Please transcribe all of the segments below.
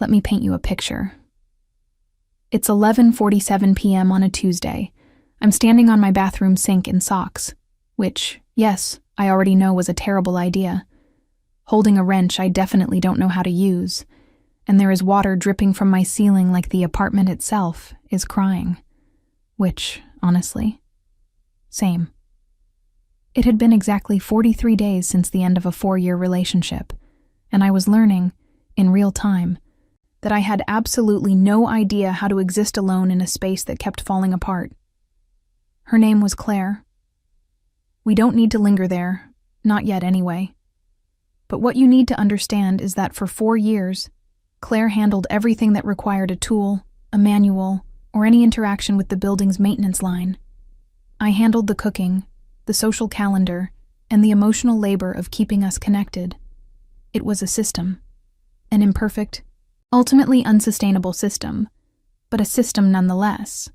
Let me paint you a picture. It's 11:47 p.m. on a Tuesday. I'm standing on my bathroom sink in socks, which, yes, I already know was a terrible idea. Holding a wrench I definitely don't know how to use, and there is water dripping from my ceiling like the apartment itself is crying. Which, honestly, same. It had been exactly 43 days since the end of a 4-year relationship, and I was learning, in real time, that I had absolutely no idea how to exist alone in a space that kept falling apart. Her name was Claire. We don't need to linger there, not yet anyway. But what you need to understand is that for 4 years, Claire handled everything that required a tool, a manual, or any interaction with the building's maintenance line. I handled the cooking, the social calendar, and the emotional labor of keeping us connected. It was a system, an imperfect, ultimately unsustainable system, but a system nonetheless.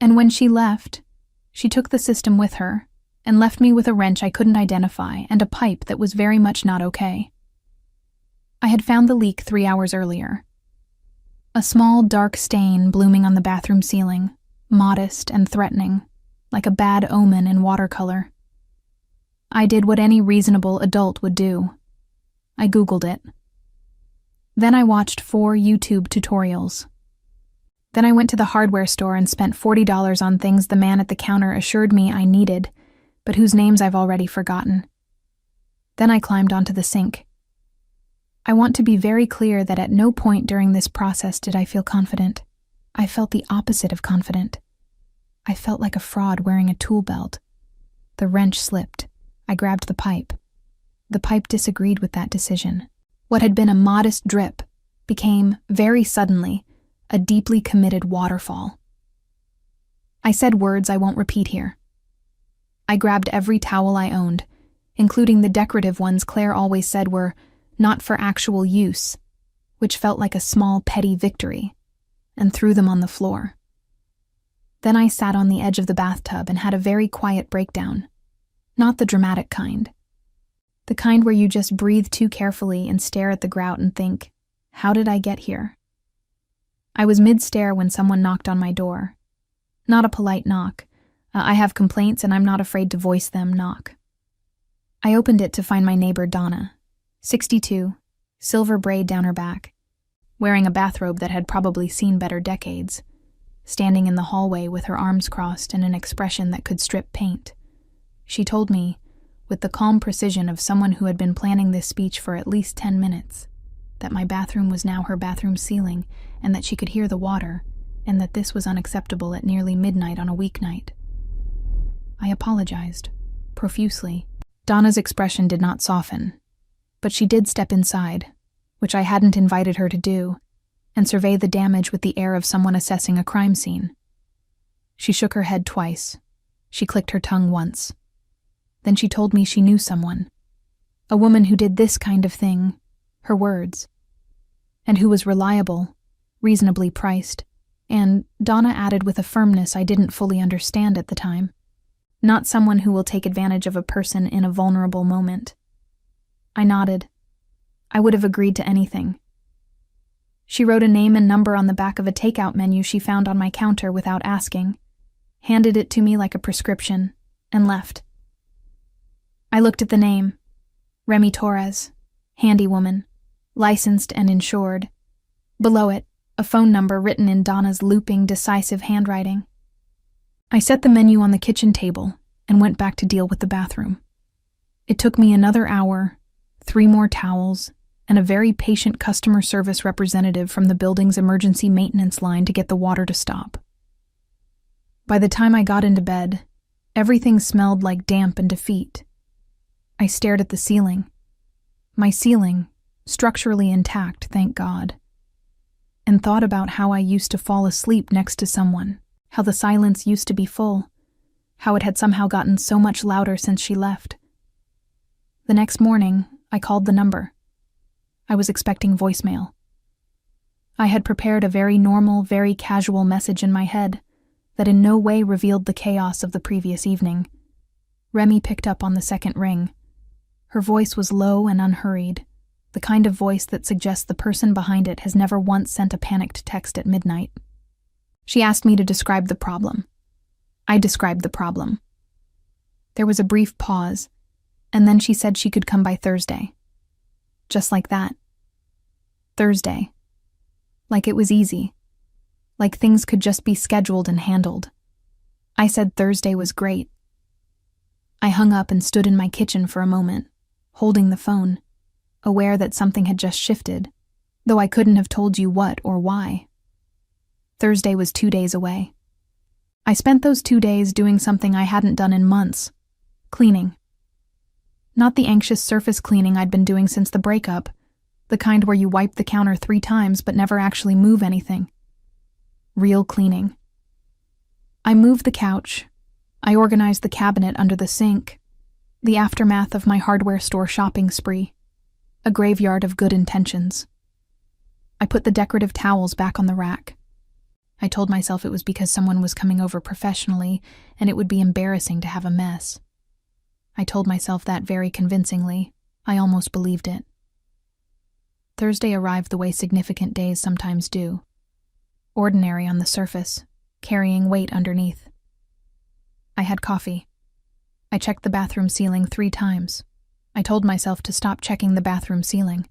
And when she left, she took the system with her and left me with a wrench I couldn't identify and a pipe that was very much not okay. I had found the leak 3 hours earlier. A small, dark stain blooming on the bathroom ceiling, modest and threatening, like a bad omen in watercolor. I did what any reasonable adult would do. I Googled it. Then I watched 4 YouTube tutorials. Then I went to the hardware store and spent $40 on things the man at the counter assured me I needed, but whose names I've already forgotten. Then I climbed onto the sink. I want to be very clear that at no point during this process did I feel confident. I felt the opposite of confident. I felt like a fraud wearing a tool belt. The wrench slipped. I grabbed the pipe. The pipe disagreed with that decision. What had been a modest drip became, very suddenly, a deeply committed waterfall. I said words I won't repeat here. I grabbed every towel I owned, including the decorative ones Claire always said were not for actual use, which felt like a small petty victory, and threw them on the floor. Then I sat on the edge of the bathtub and had a very quiet breakdown, not the dramatic kind. The kind where you just breathe too carefully and stare at the grout and think, how did I get here? I was mid-stare when someone knocked on my door. Not a polite knock. I have complaints and I'm not afraid to voice them knock. I opened it to find my neighbor Donna, 62, silver braid down her back, wearing a bathrobe that had probably seen better decades, standing in the hallway with her arms crossed and an expression that could strip paint. She told me, with the calm precision of someone who had been planning this speech for at least 10 minutes, that my bathroom was now her bathroom ceiling and that she could hear the water, and that this was unacceptable at nearly midnight on a weeknight. I apologized, profusely. Donna's expression did not soften, but she did step inside, which I hadn't invited her to do, and survey the damage with the air of someone assessing a crime scene. She shook her head twice. She clicked her tongue once. Then she told me she knew someone, a woman who did this kind of thing, her words, and who was reliable, reasonably priced, and, Donna added with a firmness I didn't fully understand at the time, not someone who will take advantage of a person in a vulnerable moment. I nodded. I would have agreed to anything. She wrote a name and number on the back of a takeout menu she found on my counter without asking, handed it to me like a prescription, and left. I looked at the name. Remy Torres, Handywoman, licensed and insured. Below it, a phone number written in Donna's looping, decisive handwriting. I set the menu on the kitchen table and went back to deal with the bathroom. It took me another hour, 3 more towels, and a very patient customer service representative from the building's emergency maintenance line to get the water to stop. By the time I got into bed, everything smelled like damp and defeat. I stared at the ceiling. My ceiling, structurally intact, thank God, and thought about how I used to fall asleep next to someone, how the silence used to be full, how it had somehow gotten so much louder since she left. The next morning, I called the number. I was expecting voicemail. I had prepared a very normal, very casual message in my head that in no way revealed the chaos of the previous evening. Remy picked up on the second ring. Her voice was low and unhurried, the kind of voice that suggests the person behind it has never once sent a panicked text at midnight. She asked me to describe the problem. I described the problem. There was a brief pause, and then she said she could come by Thursday. Just like that. Thursday. Like it was easy. Like things could just be scheduled and handled. I said Thursday was great. I hung up and stood in my kitchen for a moment, holding the phone, aware that something had just shifted, though I couldn't have told you what or why. Thursday was 2 days away. I spent those 2 days doing something I hadn't done in months. Cleaning. Not the anxious surface cleaning I'd been doing since the breakup, the kind where you wipe the counter 3 times but never actually move anything. Real cleaning. I moved the couch. I organized the cabinet under the sink. The aftermath of my hardware store shopping spree. A graveyard of good intentions. I put the decorative towels back on the rack. I told myself it was because someone was coming over professionally and it would be embarrassing to have a mess. I told myself that very convincingly. I almost believed it. Thursday arrived the way significant days sometimes do. Ordinary on the surface, carrying weight underneath. I had coffee. I checked the bathroom ceiling 3 times. I told myself to stop checking the bathroom ceiling.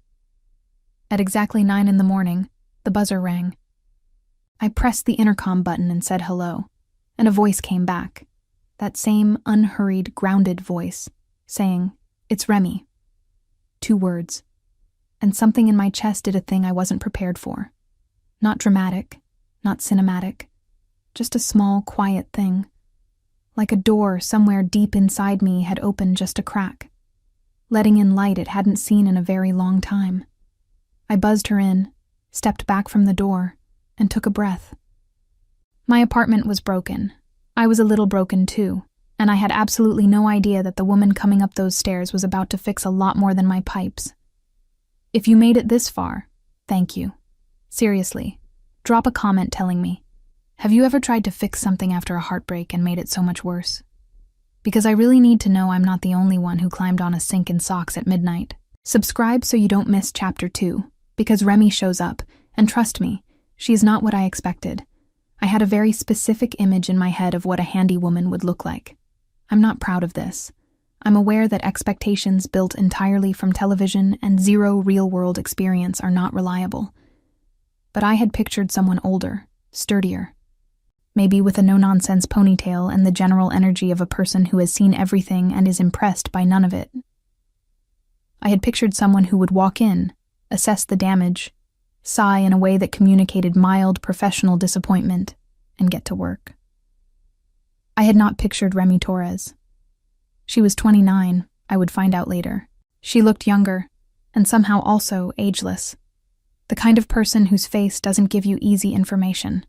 At exactly 9 a.m, the buzzer rang. I pressed the intercom button and said hello, and a voice came back. That same unhurried, grounded voice, saying, "It's Remy." 2 words. And something in my chest did a thing I wasn't prepared for. Not dramatic, not cinematic, just a small, quiet thing. Like a door somewhere deep inside me had opened just a crack, letting in light it hadn't seen in a very long time. I buzzed her in, stepped back from the door, and took a breath. My apartment was broken. I was a little broken too, and I had absolutely no idea that the woman coming up those stairs was about to fix a lot more than my pipes. If you made it this far, thank you. Seriously, drop a comment telling me, have you ever tried to fix something after a heartbreak and made it so much worse? Because I really need to know I'm not the only one who climbed on a sink in socks at midnight. Subscribe so you don't miss Chapter 2, because Remy shows up, and trust me, she is not what I expected. I had a very specific image in my head of what a handywoman would look like. I'm not proud of this. I'm aware that expectations built entirely from television and zero real-world experience are not reliable. But I had pictured someone older, sturdier. Maybe with a no-nonsense ponytail and the general energy of a person who has seen everything and is impressed by none of it. I had pictured someone who would walk in, assess the damage, sigh in a way that communicated mild professional disappointment, and get to work. I had not pictured Remy Torres. She was 29, I would find out later. She looked younger, and somehow also ageless. The kind of person whose face doesn't give you easy information.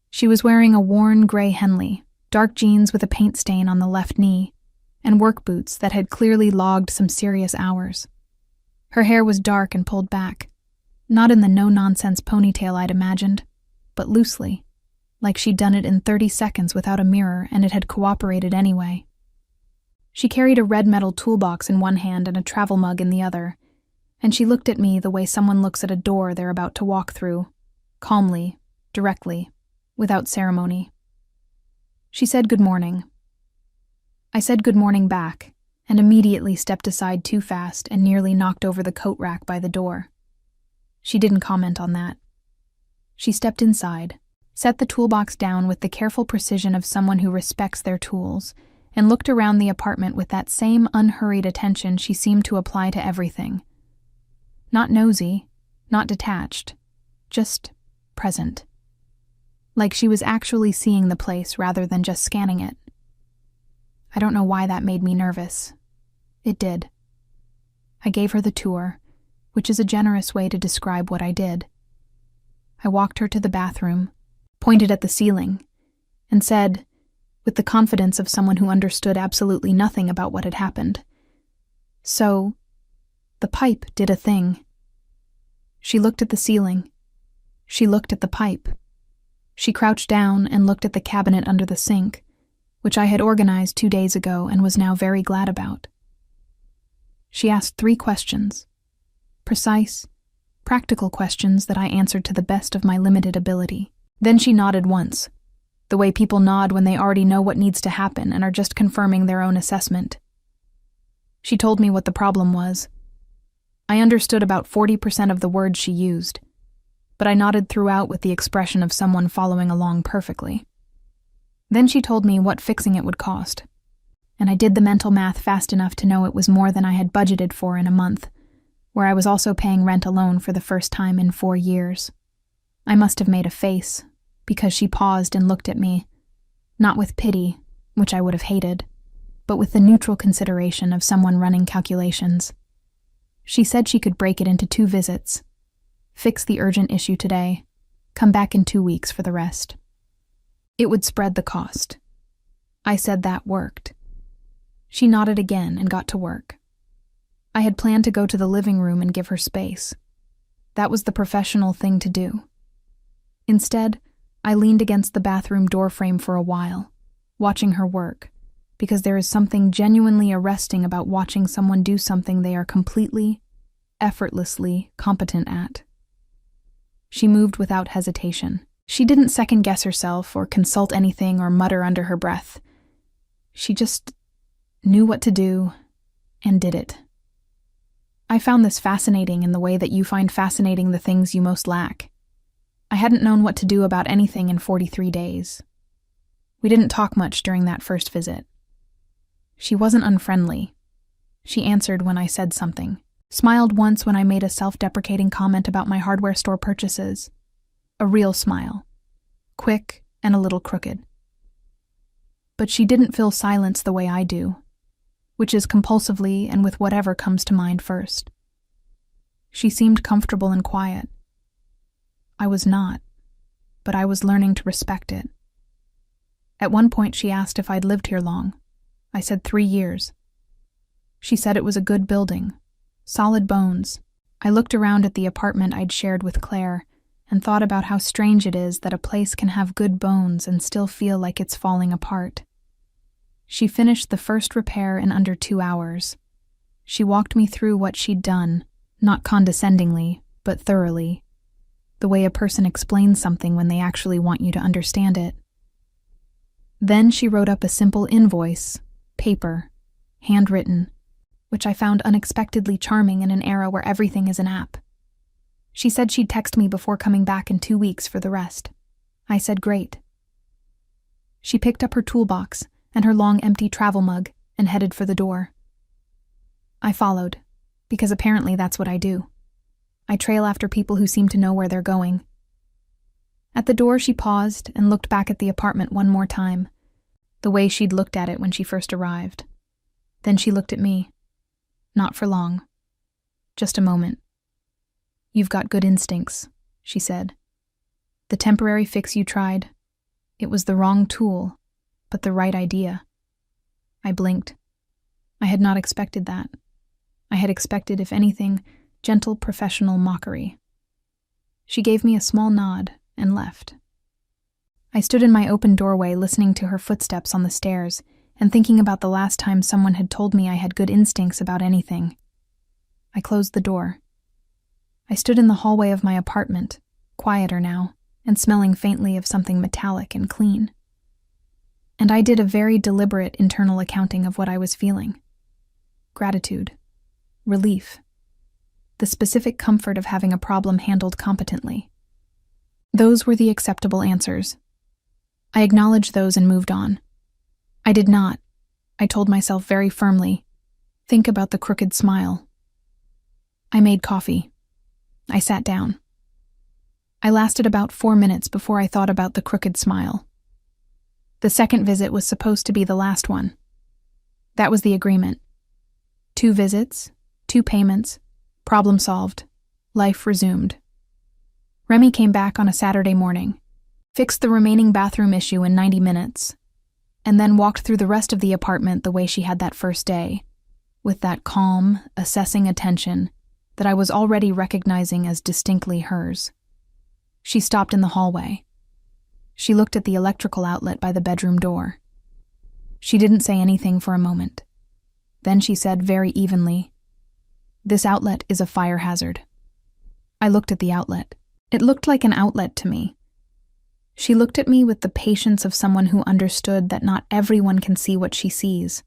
She was wearing a worn gray Henley, dark jeans with a paint stain on the left knee, and work boots that had clearly logged some serious hours. Her hair was dark and pulled back, not in the no-nonsense ponytail I'd imagined, but loosely, like she'd done it in 30 seconds without a mirror and it had cooperated anyway. She carried a red metal toolbox in one hand and a travel mug in the other, and she looked at me the way someone looks at a door they're about to walk through, calmly, directly, without ceremony. She said good morning. I said good morning back, and immediately stepped aside too fast and nearly knocked over the coat rack by the door. She didn't comment on that. She stepped inside, set the toolbox down with the careful precision of someone who respects their tools, and looked around the apartment with that same unhurried attention she seemed to apply to everything. Not nosy, not detached, just present. Like she was actually seeing the place rather than just scanning it. I don't know why that made me nervous. It did. I gave her the tour, which is a generous way to describe what I did. I walked her to the bathroom, pointed at the ceiling, and said, with the confidence of someone who understood absolutely nothing about what had happened, "So, the pipe did a thing." She looked at the ceiling. She looked at the pipe. She crouched down and looked at the cabinet under the sink, which I had organized 2 days ago and was now very glad about. She asked 3 questions, Precise, practical questions that I answered to the best of my limited ability. Then she nodded once, the way people nod when they already know what needs to happen and are just confirming their own assessment. She told me what the problem was. I understood about 40% of the words she used, but I nodded throughout with the expression of someone following along perfectly. Then she told me what fixing it would cost, and I did the mental math fast enough to know it was more than I had budgeted for in a month, where I was also paying rent alone for the first time in 4 years. I must have made a face, because she paused and looked at me, not with pity, which I would have hated, but with the neutral consideration of someone running calculations. She said she could break it into 2 visits, fix the urgent issue today, come back in 2 weeks for the rest. It would spread the cost. I said that worked. She nodded again and got to work. I had planned to go to the living room and give her space. That was the professional thing to do. Instead, I leaned against the bathroom doorframe for a while, watching her work, because there is something genuinely arresting about watching someone do something they are completely, effortlessly competent at. She moved without hesitation. She didn't second-guess herself or consult anything or mutter under her breath. She just knew what to do and did it. I found this fascinating in the way that you find fascinating the things you most lack. I hadn't known what to do about anything in 43 days. We didn't talk much during that first visit. She wasn't unfriendly. She answered when I said something, smiled once when I made a self-deprecating comment about my hardware store purchases. A real smile, quick and a little crooked. But she didn't fill silence the way I do, which is compulsively and with whatever comes to mind first. She seemed comfortable and quiet. I was not, but I was learning to respect it. At one point she asked if I'd lived here long. I said 3 years. She said it was a good building, solid bones. I looked around at the apartment I'd shared with Claire and thought about how strange it is that a place can have good bones and still feel like it's falling apart. She finished the first repair in under 2 hours. She walked me through what she'd done, not condescendingly, but thoroughly, the way a person explains something when they actually want you to understand it. Then she wrote up a simple invoice, paper, handwritten, which I found unexpectedly charming in an era where everything is an app. She said she'd text me before coming back in 2 weeks for the rest. I said great. She picked up her toolbox and her long empty travel mug and headed for the door. I followed, because apparently that's what I do. I trail after people who seem to know where they're going. At the door she paused and looked back at the apartment one more time, the way she'd looked at it when she first arrived. Then she looked at me. Not for long. Just a moment. "You've got good instincts," she said. "The temporary fix you tried, it was the wrong tool, but the right idea." I blinked. I had not expected that. I had expected, if anything, gentle professional mockery. She gave me a small nod and left. I stood in my open doorway listening to her footsteps on the stairs and thinking about the last time someone had told me I had good instincts about anything. I closed the door. I stood in the hallway of my apartment, quieter now, and smelling faintly of something metallic and clean. And I did a very deliberate internal accounting of what I was feeling. Gratitude. Relief. The specific comfort of having a problem handled competently. Those were the acceptable answers. I acknowledged those and moved on. I did not, I told myself very firmly, think about the crooked smile. I made coffee. I sat down. I lasted about 4 minutes before I thought about the crooked smile. The second visit was supposed to be the last one. That was the agreement. 2 visits, 2 payments, problem solved, life resumed. Remy came back on a Saturday morning, fixed the remaining bathroom issue in 90 minutes, and then walked through the rest of the apartment the way she had that first day, with that calm, assessing attention that I was already recognizing as distinctly hers. She stopped in the hallway. She looked at the electrical outlet by the bedroom door. She didn't say anything for a moment. Then she said very evenly, This outlet is a fire hazard. I looked at the outlet. It looked like an outlet to me. She looked at me with the patience of someone who understood that not everyone can see what she sees.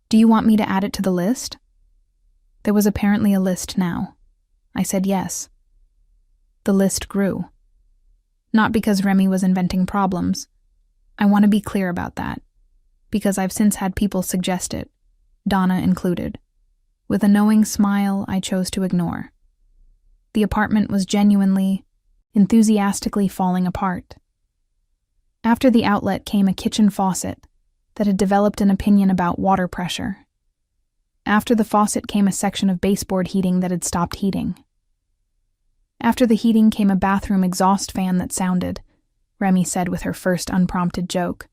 Do you want me to add it to the list? There was apparently a list now. I said yes. The list grew. Not because Remy was inventing problems. I want to be clear about that, because I've since had people suggest it, Donna included. With a knowing smile, I chose to ignore. The apartment was genuinely, enthusiastically falling apart. After the outlet came a kitchen faucet that had developed an opinion about water pressure. After the faucet came a section of baseboard heating that had stopped heating. After the heating came a bathroom exhaust fan that sounded, Remy said with her first unprompted joke,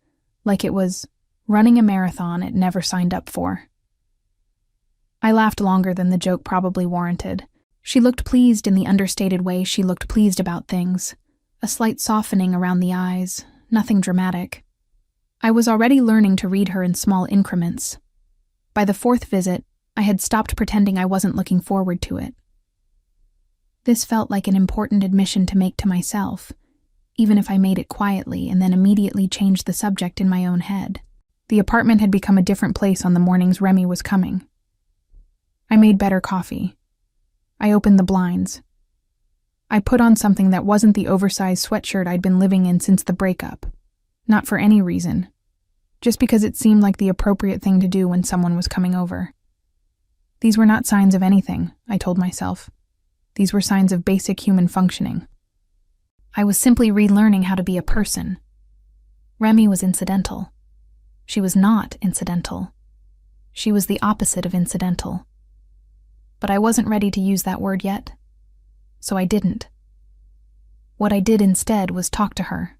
like it was running a marathon it never signed up for. I laughed longer than the joke probably warranted. She looked pleased in the understated way she looked pleased about things, a slight softening around the eyes, nothing dramatic. I was already learning to read her in small increments. By the fourth visit, I had stopped pretending I wasn't looking forward to it. This felt like an important admission to make to myself, even if I made it quietly and then immediately changed the subject in my own head. The apartment had become a different place on the mornings Remy was coming. I made better coffee. I opened the blinds. I put on something that wasn't the oversized sweatshirt I'd been living in since the breakup. Not for any reason. Just because it seemed like the appropriate thing to do when someone was coming over. These were not signs of anything, I told myself. These were signs of basic human functioning. I was simply relearning how to be a person. Remy was incidental. She was not incidental. She was the opposite of incidental. But I wasn't ready to use that word yet, so I didn't. What I did instead was talk to her,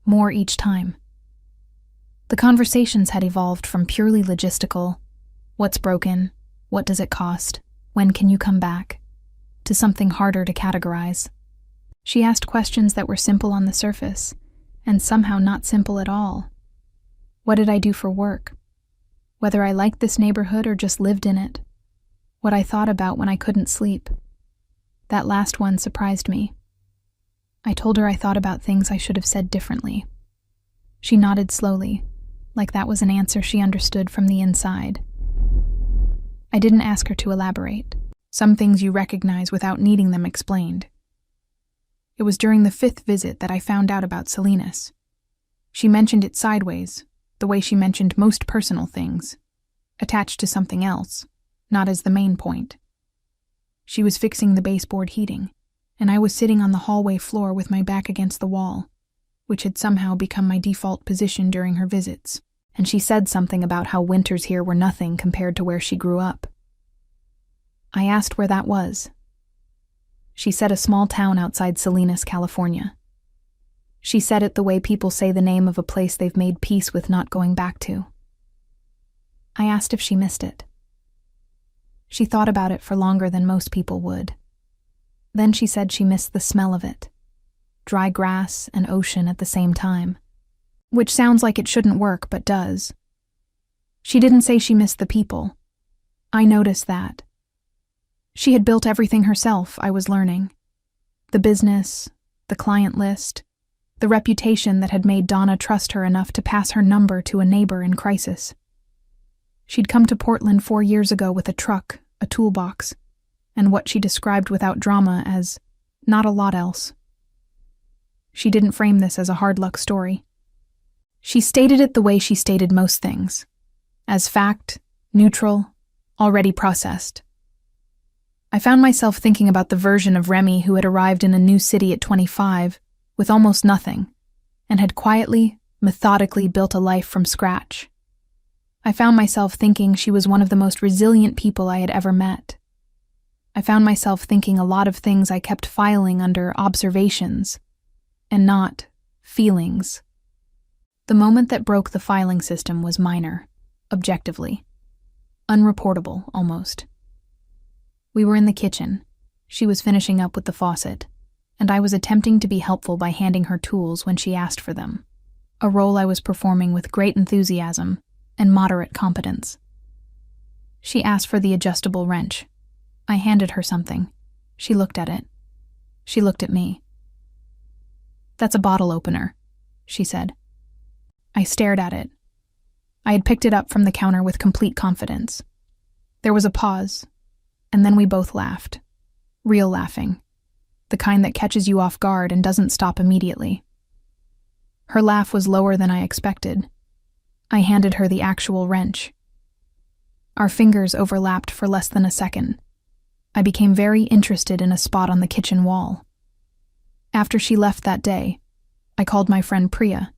more each time. The conversations had evolved from purely logistical, what's broken, what does it cost, when can you come back, to something harder to categorize. She asked questions that were simple on the surface, and somehow not simple at all. What did I do for work? Whether I liked this neighborhood or just lived in it. What I thought about when I couldn't sleep. That last one surprised me. I told her I thought about things I should have said differently. She nodded slowly, like that was an answer she understood from the inside. I didn't ask her to elaborate. Some things you recognize without needing them explained. It was during the 5th visit that I found out about Salinas. She mentioned it sideways, the way she mentioned most personal things, attached to something else, not as the main point. She was fixing the baseboard heating, and I was sitting on the hallway floor with my back against the wall, which had somehow become my default position during her visits, and she said something about how winters here were nothing compared to where she grew up. I asked where that was. She said a small town outside Salinas, California. She said it the way people say the name of a place they've made peace with not going back to. I asked if she missed it. She thought about it for longer than most people would. Then she said she missed the smell of it. Dry grass and ocean at the same time. Which sounds like it shouldn't work, but does. She didn't say she missed the people. I noticed that. She had built everything herself, I was learning. The business, the client list, the reputation that had made Donna trust her enough to pass her number to a neighbor in crisis. She'd come to Portland 4 years ago with a truck, a toolbox, and what she described without drama as not a lot else. She didn't frame this as a hard luck story. She stated it the way she stated most things, as fact, neutral, already processed. I found myself thinking about the version of Remy who had arrived in a new city at 25 with almost nothing and had quietly, methodically built a life from scratch. I found myself thinking she was one of the most resilient people I had ever met. I found myself thinking a lot of things I kept filing under observations and not feelings. The moment that broke the filing system was minor, objectively. Unreportable, almost. We were in the kitchen. She was finishing up with the faucet, and I was attempting to be helpful by handing her tools when she asked for them, a role I was performing with great enthusiasm and moderate competence. She asked for the adjustable wrench. I handed her something. She looked at it. She looked at me. "That's a bottle opener," she said. I stared at it. I had picked it up from the counter with complete confidence. There was a pause, and then we both laughed. Real laughing. The kind that catches you off guard and doesn't stop immediately. Her laugh was lower than I expected. I handed her the actual wrench. Our fingers overlapped for less than a second. I became very interested in a spot on the kitchen wall. After she left that day, I called my friend Priya,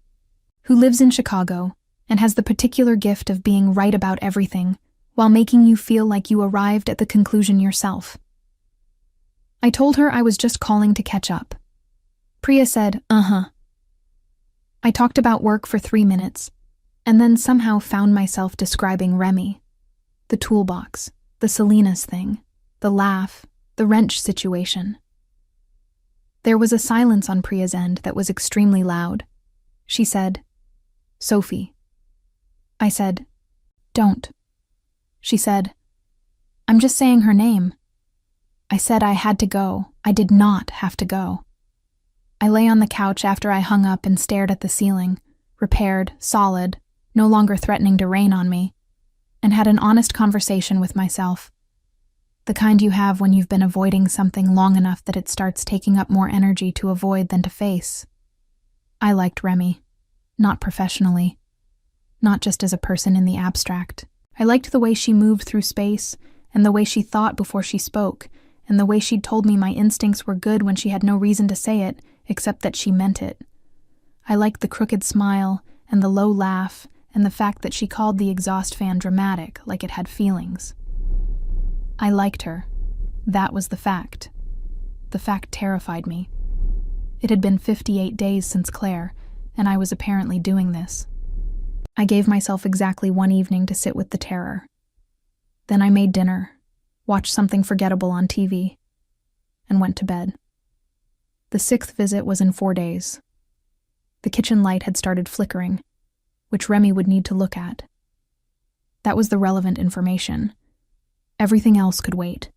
who lives in Chicago and has the particular gift of being right about everything while making you feel like you arrived at the conclusion yourself. I told her I was just calling to catch up. Priya said, "Uh-huh." I talked about work for 3 minutes, and then somehow found myself describing Remy, the toolbox, the Selena's thing, the laugh, the wrench situation. There was a silence on Priya's end that was extremely loud. She said, "Sophie." I said, "Don't." She said, "I'm just saying her name." I said I had to go. I did not have to go. I lay on the couch after I hung up and stared at the ceiling, repaired, solid, no longer threatening to rain on me, and had an honest conversation with myself. The kind you have when you've been avoiding something long enough that it starts taking up more energy to avoid than to face. I liked Remy, not professionally, not just as a person in the abstract. I liked the way she moved through space, and the way she thought before she spoke, and the way she'd told me my instincts were good when she had no reason to say it, except that she meant it. I liked the crooked smile, and the low laugh, and the fact that she called the exhaust fan dramatic, like it had feelings. I liked her. That was the fact. The fact terrified me. It had been 58 days since Claire, and I was apparently doing this. I gave myself exactly one evening to sit with the terror. Then I made dinner, watched something forgettable on TV, and went to bed. The 6th visit was in 4 days. The kitchen light had started flickering, which Remy would need to look at. That was the relevant information. Everything else could wait.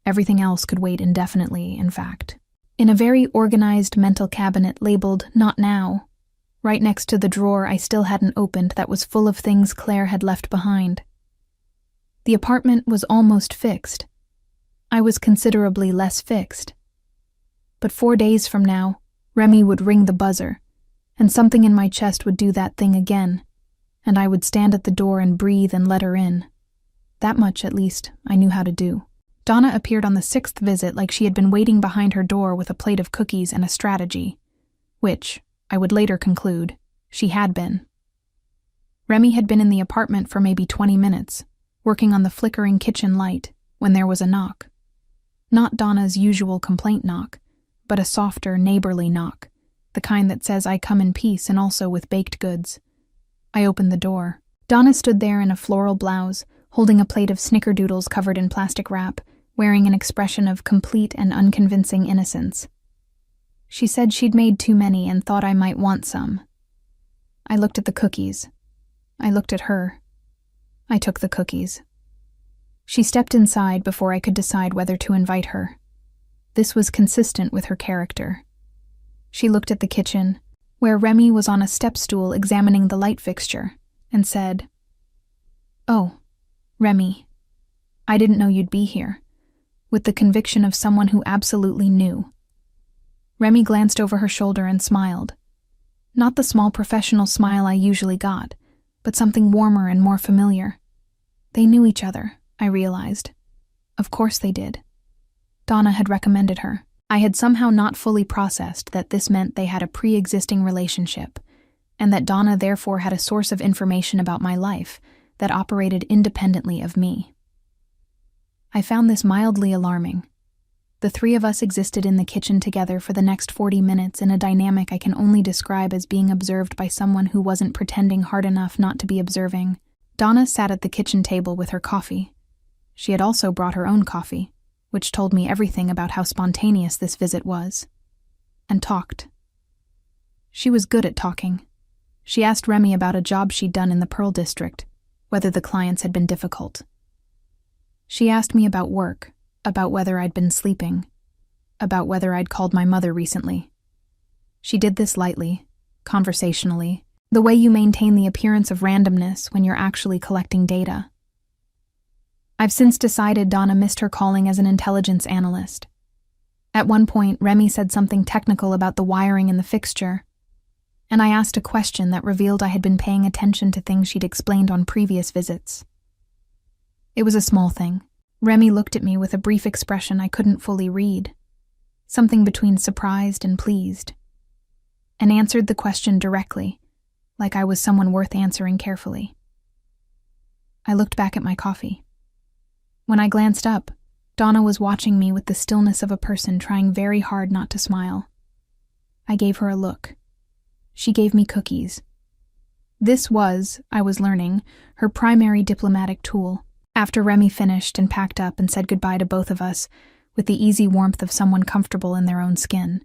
Everything else could wait indefinitely, in fact. In a very organized mental cabinet labeled "Not Now," right next to the drawer I still hadn't opened that was full of things Claire had left behind. The apartment was almost fixed. I was considerably less fixed. But 4 days from now, Remy would ring the buzzer, and something in my chest would do that thing again, and I would stand at the door and breathe and let her in. That much, at least, I knew how to do. Donna appeared on the 6th visit like she had been waiting behind her door with a plate of cookies and a strategy, which, I would later conclude, she had been. Remy had been in the apartment for maybe 20 minutes, working on the flickering kitchen light, when there was a knock. Not Donna's usual complaint knock, but a softer, neighborly knock, the kind that says I come in peace and also with baked goods. I opened the door. Donna stood there in a floral blouse, holding a plate of snickerdoodles covered in plastic wrap, wearing an expression of complete and unconvincing innocence. She said she'd made too many and thought I might want some. I looked at the cookies. I looked at her. I took the cookies. She stepped inside before I could decide whether to invite her. This was consistent with her character. She looked at the kitchen, where Remy was on a step stool examining the light fixture, and said, "Oh, Remy, I didn't know you'd be here," with the conviction of someone who absolutely knew. Remy glanced over her shoulder and smiled. Not the small professional smile I usually got, but something warmer and more familiar. They knew each other, I realized. Of course they did. Donna had recommended her. I had somehow not fully processed that this meant they had a pre-existing relationship, and that Donna therefore had a source of information about my life that operated independently of me. I found this mildly alarming. The 3 of us existed in the kitchen together for the next 40 minutes in a dynamic I can only describe as being observed by someone who wasn't pretending hard enough not to be observing. Donna sat at the kitchen table with her coffee. She had also brought her own coffee, which told me everything about how spontaneous this visit was, and talked. She was good at talking. She asked Remy about a job she'd done in the Pearl District, whether the clients had been difficult. She asked me about work, about whether I'd been sleeping, about whether I'd called my mother recently. She did this lightly, conversationally, the way you maintain the appearance of randomness when you're actually collecting data. I've since decided Donna missed her calling as an intelligence analyst. At one point, Remy said something technical about the wiring in the fixture, and I asked a question that revealed I had been paying attention to things she'd explained on previous visits. It was a small thing. Remy looked at me with a brief expression I couldn't fully read, something between surprised and pleased, and answered the question directly, like I was someone worth answering carefully. I looked back at my coffee. When I glanced up, Donna was watching me with the stillness of a person trying very hard not to smile. I gave her a look. She gave me cookies. This was, I was learning, her primary diplomatic tool. After Remy finished and packed up and said goodbye to both of us, with the easy warmth of someone comfortable in their own skin.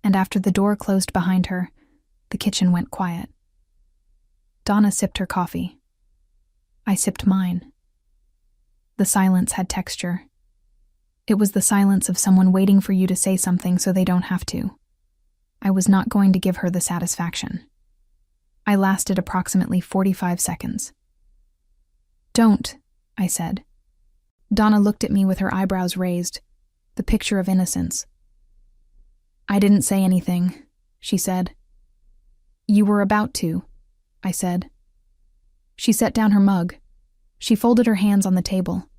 And after the door closed behind her, the kitchen went quiet. Donna sipped her coffee. I sipped mine. The silence had texture. It was the silence of someone waiting for you to say something so they don't have to. I was not going to give her the satisfaction. I lasted approximately 45 seconds. "Don't," I said. Donna looked at me with her eyebrows raised, the picture of innocence. "I didn't say anything," she said. "You were about to," I said. She set down her mug. She folded her hands on the table.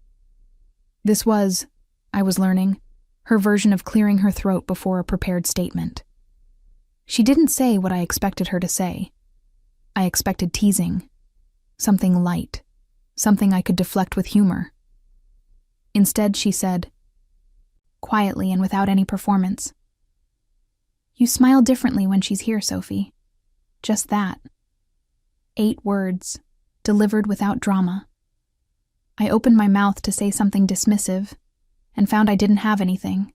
This was, I was learning, her version of clearing her throat before a prepared statement. She didn't say what I expected her to say. I expected teasing, something light, something I could deflect with humor. Instead, she said, quietly and without any performance, "You smile differently when she's here, Sophie." Just that. 8 words, delivered without drama. I opened my mouth to say something dismissive, and found I didn't have anything.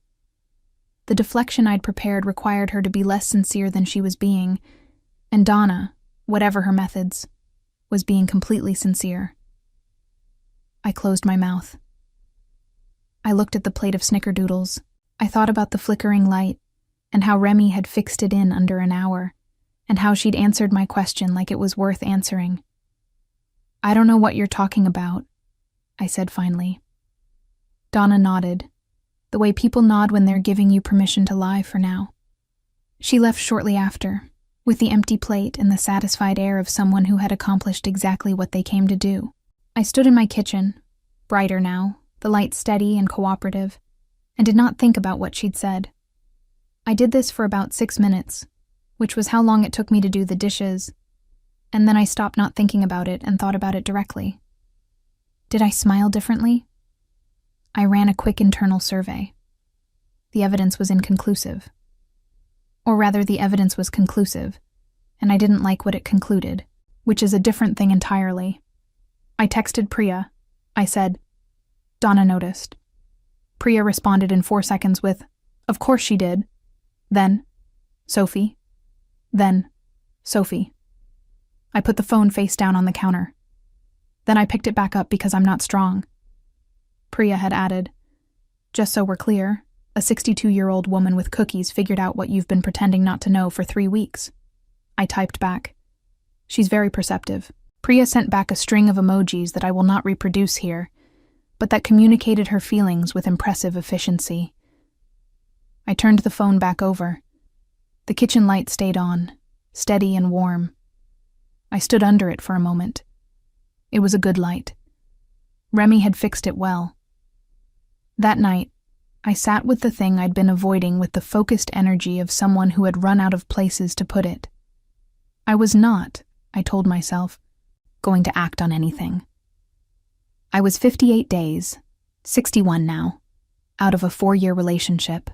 The deflection I'd prepared required her to be less sincere than she was being, and Donna, whatever her methods, was being completely sincere. I closed my mouth. I looked at the plate of snickerdoodles. I thought about the flickering light, and how Remy had fixed it in under an hour, and how she'd answered my question like it was worth answering. "I don't know what you're talking about," I said finally. Donna nodded, the way people nod when they're giving you permission to lie for now. She left shortly after, with the empty plate and the satisfied air of someone who had accomplished exactly what they came to do. I stood in my kitchen, brighter now, the light steady and cooperative, and did not think about what she'd said. I did this for about 6 minutes, which was how long it took me to do the dishes, and then I stopped not thinking about it and thought about it directly. Did I smile differently? I ran a quick internal survey. The evidence was inconclusive. Or rather, the evidence was conclusive, and I didn't like what it concluded, which is a different thing entirely. I texted Priya. I said, Donna noticed. Priya responded in 4 seconds with, "Of course she did." Then, "Sophie." Then, "Sophie." I put the phone face down on the counter. Then I picked it back up because I'm not strong. Priya had added, "Just so we're clear, a 62-year-old woman with cookies figured out what you've been pretending not to know for 3 weeks. I typed back, "She's very perceptive." Priya sent back a string of emojis that I will not reproduce here, but that communicated her feelings with impressive efficiency. I turned the phone back over. The kitchen light stayed on, steady and warm. I stood under it for a moment. It was a good light. Remy had fixed it well. That night, I sat with the thing I'd been avoiding with the focused energy of someone who had run out of places to put it. I was not, I told myself, going to act on anything. I was 58 days, 61 now, out of a 4-year relationship.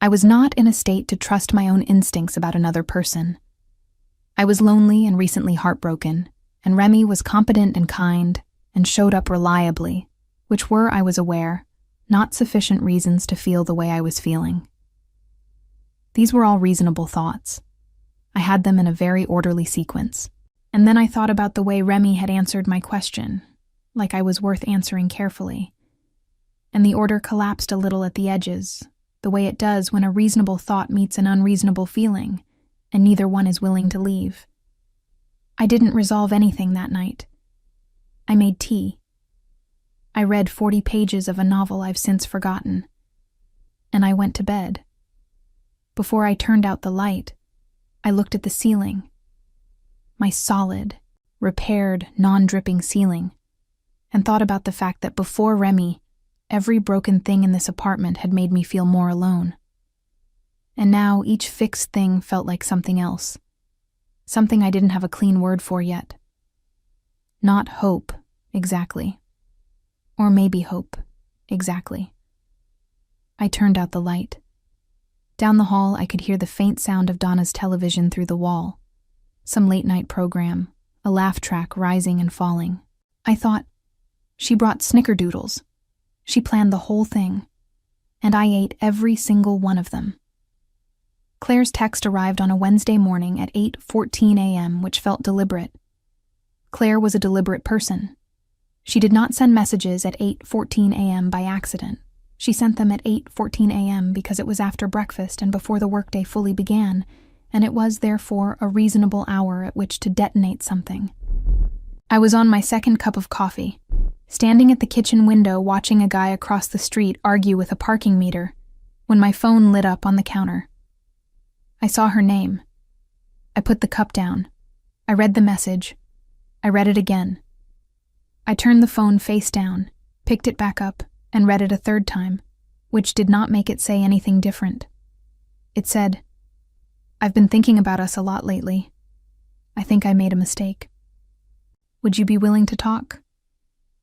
I was not in a state to trust my own instincts about another person. I was lonely and recently heartbroken, and Remy was competent and kind, and showed up reliably, which were, I was aware, not sufficient reasons to feel the way I was feeling. These were all reasonable thoughts. I had them in a very orderly sequence. And then I thought about the way Remy had answered my question, like I was worth answering carefully. And the order collapsed a little at the edges, the way it does when a reasonable thought meets an unreasonable feeling, and neither one is willing to leave. I didn't resolve anything that night. I made tea. I read 40 pages of a novel I've since forgotten. And I went to bed. Before I turned out the light, I looked at the ceiling. My solid, repaired, non-dripping ceiling, and thought about the fact that before Remy, every broken thing in this apartment had made me feel more alone. And now each fixed thing felt like something else. Something I didn't have a clean word for yet. Not hope, exactly. Or maybe hope, exactly. I turned out the light. Down the hall, I could hear the faint sound of Donna's television through the wall. Some late-night program, a laugh track rising and falling. I thought, she brought snickerdoodles. She planned the whole thing. And I ate every single one of them. Claire's text arrived on a Wednesday morning at 8:14 a.m., which felt deliberate. Claire was a deliberate person. She did not send messages at 8:14 a.m. by accident. She sent them at 8:14 a.m. because it was after breakfast and before the workday fully began, and it was, therefore, a reasonable hour at which to detonate something. I was on my second cup of coffee, standing at the kitchen window watching a guy across the street argue with a parking meter, when my phone lit up on the counter. I saw her name. I put the cup down. I read the message. I read it again. I turned the phone face down, picked it back up, and read it a third time, which did not make it say anything different. It said, "I've been thinking about us a lot lately. I think I made a mistake. Would you be willing to talk?"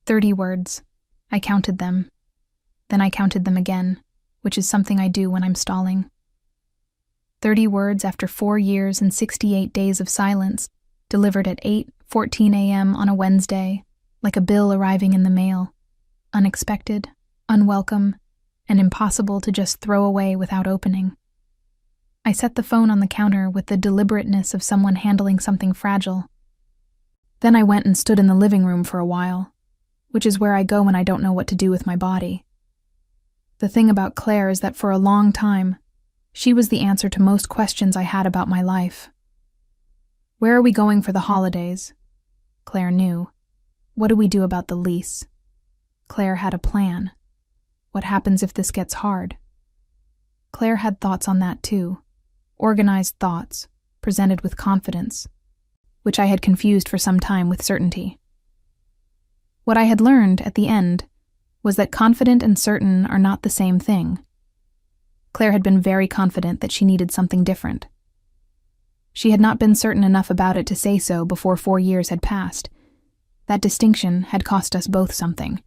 30 words. I counted them. Then I counted them again, which is something I do when I'm stalling. 30 words after 4 years and 68 days of silence, delivered at 8:14 a.m. on a Wednesday, like a bill arriving in the mail. Unexpected, unwelcome, and impossible to just throw away without opening. I set the phone on the counter with the deliberateness of someone handling something fragile. Then I went and stood in the living room for a while, which is where I go when I don't know what to do with my body. The thing about Claire is that for a long time, she was the answer to most questions I had about my life. Where are we going for the holidays? Claire knew. What do we do about the lease? Claire had a plan. What happens if this gets hard? Claire had thoughts on that too. Organized thoughts, presented with confidence, which I had confused for some time with certainty. What I had learned at the end was that confident and certain are not the same thing. Claire had been very confident that she needed something different. She had not been certain enough about it to say so before 4 years had passed. That distinction had cost us both something.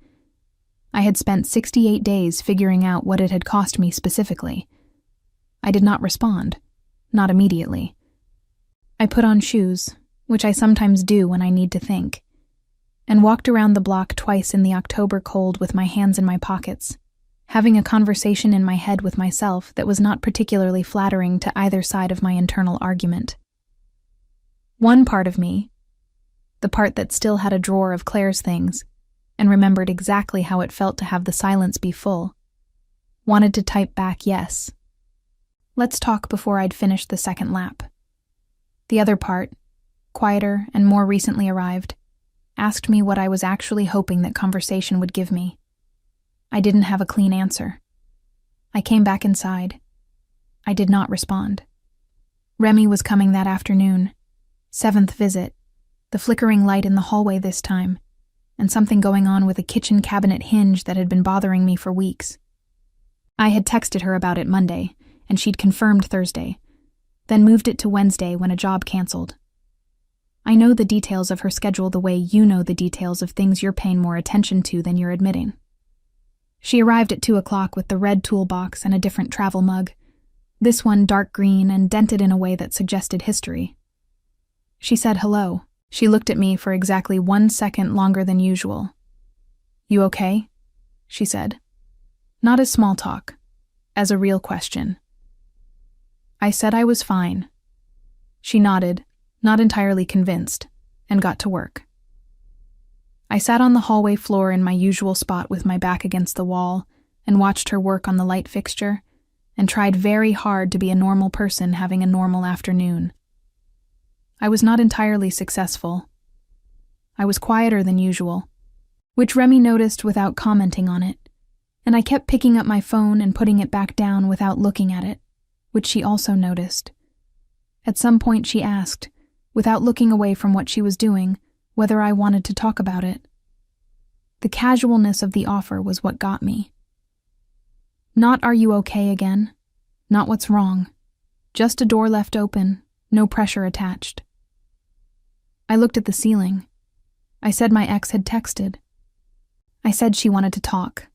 I had spent 68 days figuring out what it had cost me specifically. I did not respond, not immediately. I put on shoes, which I sometimes do when I need to think, and walked around the block twice in the October cold with my hands in my pockets, having a conversation in my head with myself that was not particularly flattering to either side of my internal argument. One part of me, the part that still had a drawer of Claire's things, and remembered exactly how it felt to have the silence be full, wanted to type back yes. Let's talk before I'd finished the second lap. The other part, quieter and more recently arrived, asked me what I was actually hoping that conversation would give me. I didn't have a clean answer. I came back inside. I did not respond. Remy was coming that afternoon. 7th visit. The flickering light in the hallway this time, and something going on with a kitchen cabinet hinge that had been bothering me for weeks. I had texted her about it Monday, and she'd confirmed Thursday, then moved it to Wednesday when a job canceled. I know the details of her schedule the way you know the details of things you're paying more attention to than you're admitting. She arrived at 2 o'clock with the red toolbox and a different travel mug, this one dark green and dented in a way that suggested history. She said hello. She looked at me for exactly 1 second longer than usual. "You okay?" she said. Not as small talk, as a real question. I said I was fine. She nodded, not entirely convinced, and got to work. I sat on the hallway floor in my usual spot with my back against the wall and watched her work on the light fixture and tried very hard to be a normal person having a normal afternoon. I was not entirely successful. I was quieter than usual, which Remy noticed without commenting on it, and I kept picking up my phone and putting it back down without looking at it, which she also noticed. At some point she asked, without looking away from what she was doing, whether I wanted to talk about it. The casualness of the offer was what got me. Not "are you okay" again, not "what's wrong," just a door left open, no pressure attached. I looked at the ceiling. I said my ex had texted. I said she wanted to talk.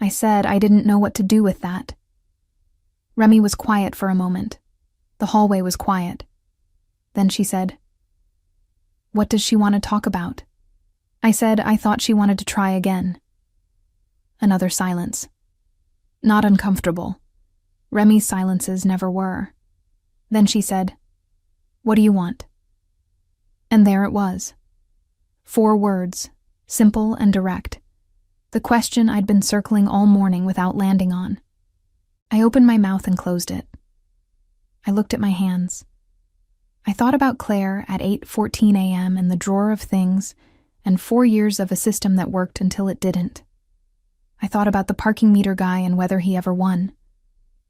I said I didn't know what to do with that. Remy was quiet for a moment. The hallway was quiet. Then she said, "What does she want to talk about?" I said I thought she wanted to try again. Another silence. Not uncomfortable. Remy's silences never were. Then she said, "What do you want?" And there it was. 4 words, simple and direct. The question I'd been circling all morning without landing on. I opened my mouth and closed it. I looked at my hands. I thought about Claire at 8:14 a.m. and the drawer of things and 4 years of a system that worked until it didn't. I thought about the parking meter guy and whether he ever won.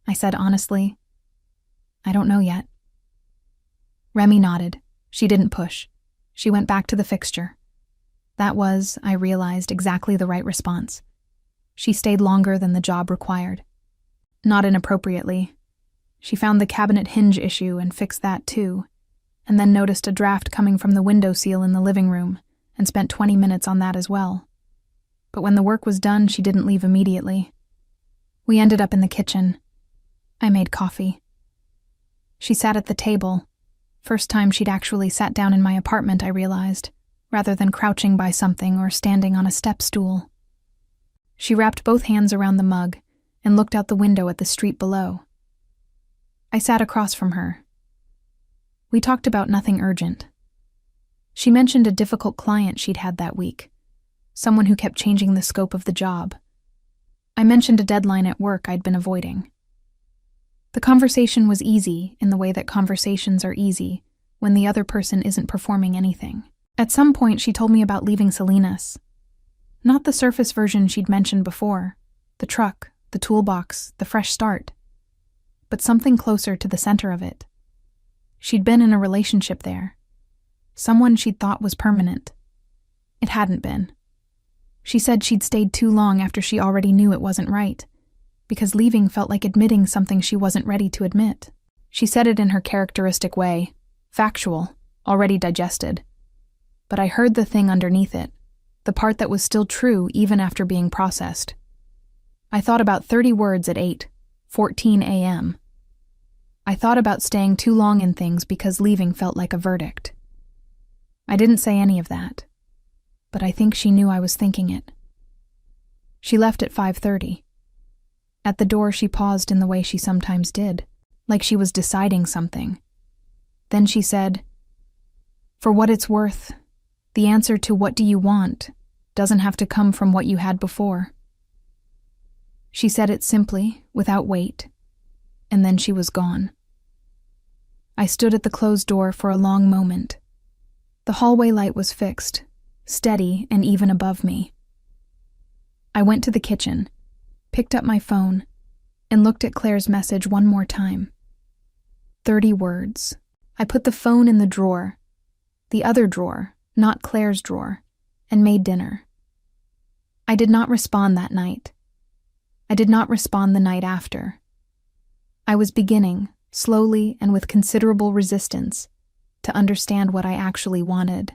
I said honestly, "I don't know yet." Remy nodded. She didn't push. She went back to the fixture. That was, I realized, exactly the right response. She stayed longer than the job required. Not inappropriately. She found the cabinet hinge issue and fixed that too, and then noticed a draft coming from the window seal in the living room and spent 20 minutes on that as well. But when the work was done, she didn't leave immediately. We ended up in the kitchen. I made coffee. She sat at the table. First time she'd actually sat down in my apartment, I realized, rather than crouching by something or standing on a step stool. She wrapped both hands around the mug and looked out the window at the street below. I sat across from her. We talked about nothing urgent. She mentioned a difficult client she'd had that week, someone who kept changing the scope of the job. I mentioned a deadline at work I'd been avoiding. The conversation was easy in the way that conversations are easy when the other person isn't performing anything. At some point, she told me about leaving Salinas. Not the surface version she'd mentioned before, the truck, the toolbox, the fresh start, but something closer to the center of it. She'd been in a relationship there, someone she'd thought was permanent. It hadn't been. She said she'd stayed too long after she already knew it wasn't right, because leaving felt like admitting something she wasn't ready to admit. She said it in her characteristic way, factual, already digested. But I heard the thing underneath it, the part that was still true even after being processed. I thought about 30 words at 8:14 a.m. I thought about staying too long in things because leaving felt like a verdict. I didn't say any of that, but I think she knew I was thinking it. She left at 5:30. At the door, she paused in the way she sometimes did, like she was deciding something. Then she said, "For what it's worth, the answer to what do you want doesn't have to come from what you had before." She said it simply, without weight, and then she was gone. I stood at the closed door for a long moment. The hallway light was fixed, steady and even above me. I went to the kitchen, picked up my phone, and looked at Claire's message one more time. 30 words. I put the phone in the drawer, the other drawer, not Claire's drawer, and made dinner. I did not respond that night. I did not respond the night after. I was beginning, slowly and with considerable resistance, to understand what I actually wanted.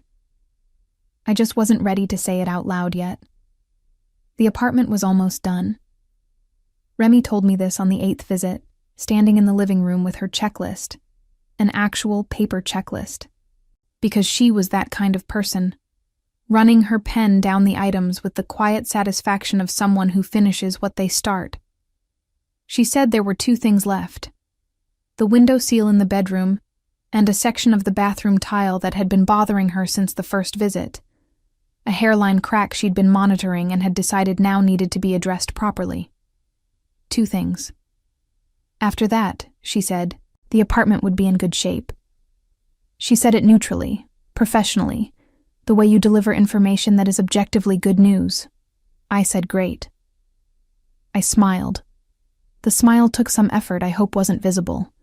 I just wasn't ready to say it out loud yet. The apartment was almost done. Remy told me this on the 8th visit, standing in the living room with her checklist, an actual paper checklist, because she was that kind of person, running her pen down the items with the quiet satisfaction of someone who finishes what they start. She said there were 2 things left: the window seal in the bedroom and a section of the bathroom tile that had been bothering her since the first visit. a hairline crack she'd been monitoring and had decided now needed to be addressed properly. 2 things. After that, she said, the apartment would be in good shape. She said it neutrally, professionally, the way you deliver information that is objectively good news. I said great. I smiled. The smile took some effort I hope wasn't visible.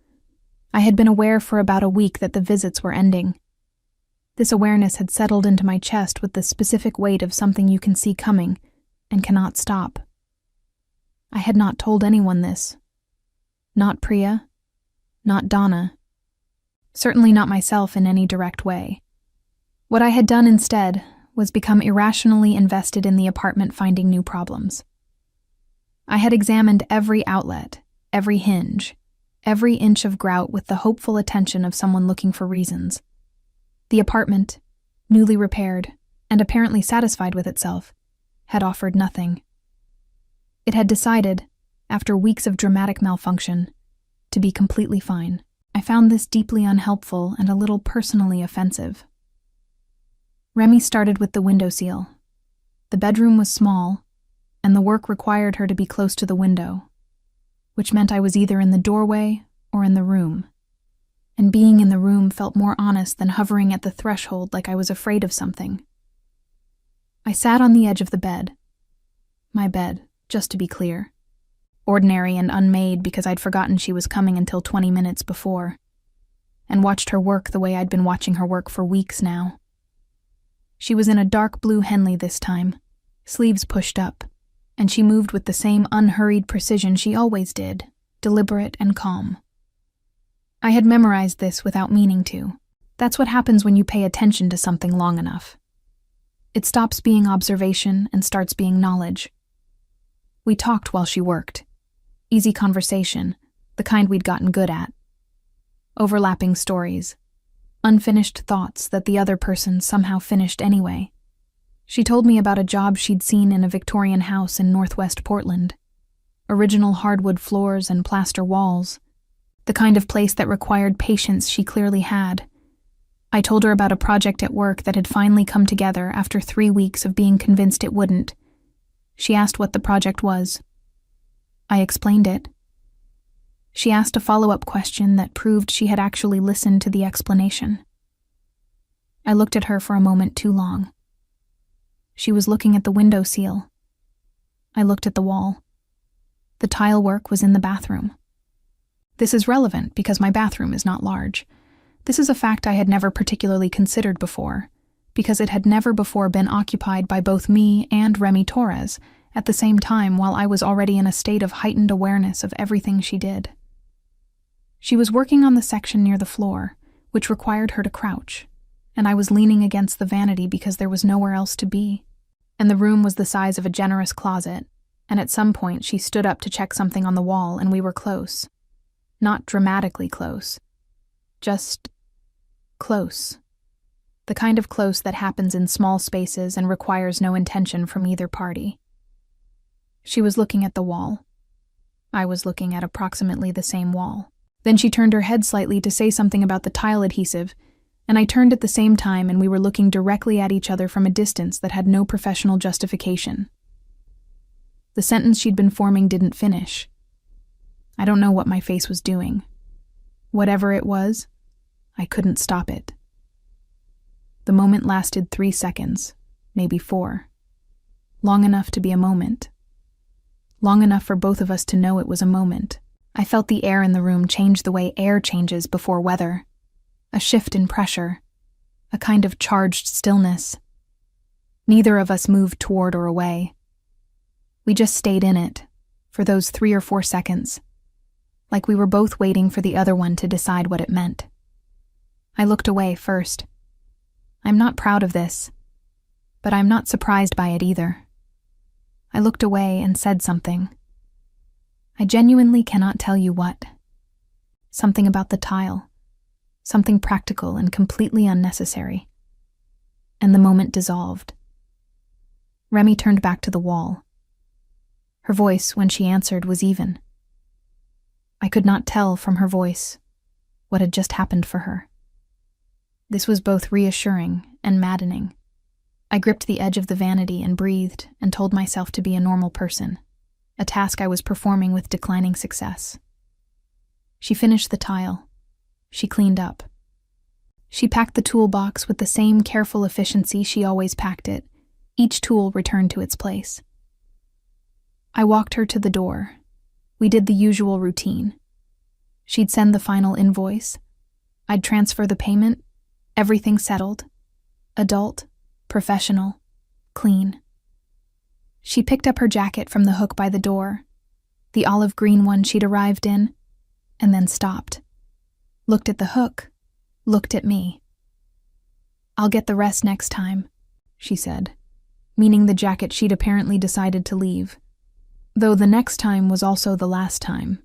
I had been aware for about a week that the visits were ending. This awareness had settled into my chest with the specific weight of something you can see coming and cannot stop. I had not told anyone this. Not Priya, not Donna, certainly not myself in any direct way. What I had done instead was become irrationally invested in the apartment finding new problems. I had examined every outlet, every hinge, every inch of grout with the hopeful attention of someone looking for reasons. The apartment, newly repaired and apparently satisfied with itself, had offered nothing. It had decided, after weeks of dramatic malfunction, to be completely fine. I found this deeply unhelpful and a little personally offensive. Remy started with the windowsill. The bedroom was small, and the work required her to be close to the window, which meant I was either in the doorway or in the room. And being in the room felt more honest than hovering at the threshold like I was afraid of something. I sat on the edge of the bed. My bed, just to be clear. Ordinary and unmade because I'd forgotten she was coming until 20 minutes before, and watched her work the way I'd been watching her work for weeks now. She was in a dark blue Henley this time, sleeves pushed up, and she moved with the same unhurried precision she always did, deliberate and calm. I had memorized this without meaning to. That's what happens when you pay attention to something long enough. It stops being observation and starts being knowledge. We talked while she worked. Easy conversation, the kind we'd gotten good at. Overlapping stories. Unfinished thoughts that the other person somehow finished anyway. She told me about a job she'd seen in a Victorian house in northwest Portland. Original hardwood floors and plaster walls. The kind of place that required patience she clearly had. I told her about a project at work that had finally come together after 3 weeks of being convinced it wouldn't. She asked what the project was. I explained it. She asked a follow-up question that proved she had actually listened to the explanation. I looked at her for a moment too long. She was looking at the windowsill. I looked at the wall. The tile work was in the bathroom. This is relevant because my bathroom is not large. This is a fact I had never particularly considered before, because it had never before been occupied by both me and Remy Torres at the same time while I was already in a state of heightened awareness of everything she did. She was working on the section near the floor, which required her to crouch, and I was leaning against the vanity because there was nowhere else to be. And the room was the size of a generous closet, and at some point she stood up to check something on the wall and we were close. Not dramatically close. Just close. The kind of close that happens in small spaces and requires no intention from either party. She was looking at the wall. I was looking at approximately the same wall. Then she turned her head slightly to say something about the tile adhesive, and I turned at the same time and we were looking directly at each other from a distance that had no professional justification. The sentence she'd been forming didn't finish. I don't know what my face was doing. Whatever it was, I couldn't stop it. The moment lasted 3 seconds, maybe 4. Long enough to be a moment. Long enough for both of us to know it was a moment. I felt the air in the room change the way air changes before weather. A shift in pressure. A kind of charged stillness. Neither of us moved toward or away. We just stayed in it, for those 3 or 4 seconds, like we were both waiting for the other one to decide what it meant. I looked away first. I'm not proud of this, but I'm not surprised by it either. I looked away and said something. I genuinely cannot tell you what. Something about the tile. Something practical and completely unnecessary. And the moment dissolved. Remy turned back to the wall. Her voice, when she answered, was even. I could not tell from her voice what had just happened for her. This was both reassuring and maddening. I gripped the edge of the vanity and breathed and told myself to be a normal person, a task I was performing with declining success. She finished the tile. She cleaned up. She packed the toolbox with the same careful efficiency she always packed it, each tool returned to its place. I walked her to the door. We did the usual routine. She'd send the final invoice. I'd transfer the payment. Everything settled. Adult, professional, clean. She picked up her jacket from the hook by the door, the olive green one she'd arrived in, and then stopped. Looked at the hook, looked at me. "I'll get the rest next time," she said, meaning the jacket she'd apparently decided to leave, though the next time was also the last time.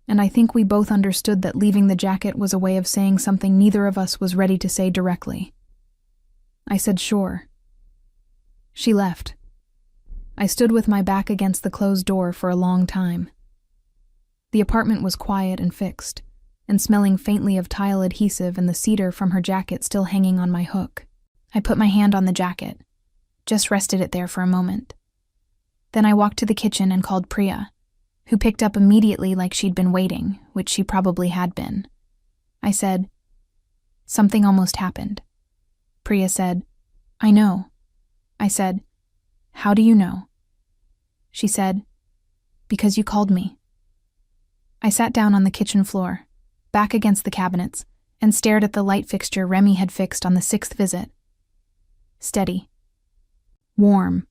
And I think we both understood that leaving the jacket was a way of saying something neither of us was ready to say directly. I said sure. She left. I stood with my back against the closed door for a long time. The apartment was quiet and fixed, and smelling faintly of tile adhesive and the cedar from her jacket still hanging on my hook. I put my hand on the jacket, just rested it there for a moment. Then I walked to the kitchen and called Priya, who picked up immediately like she'd been waiting, which she probably had been. I said, "Something almost happened." Priya said, "I know." I said, "How do you know?" She said, "Because you called me." I sat down on the kitchen floor, back against the cabinets, and stared at the light fixture Remy had fixed on the 6th visit. Steady. Warm.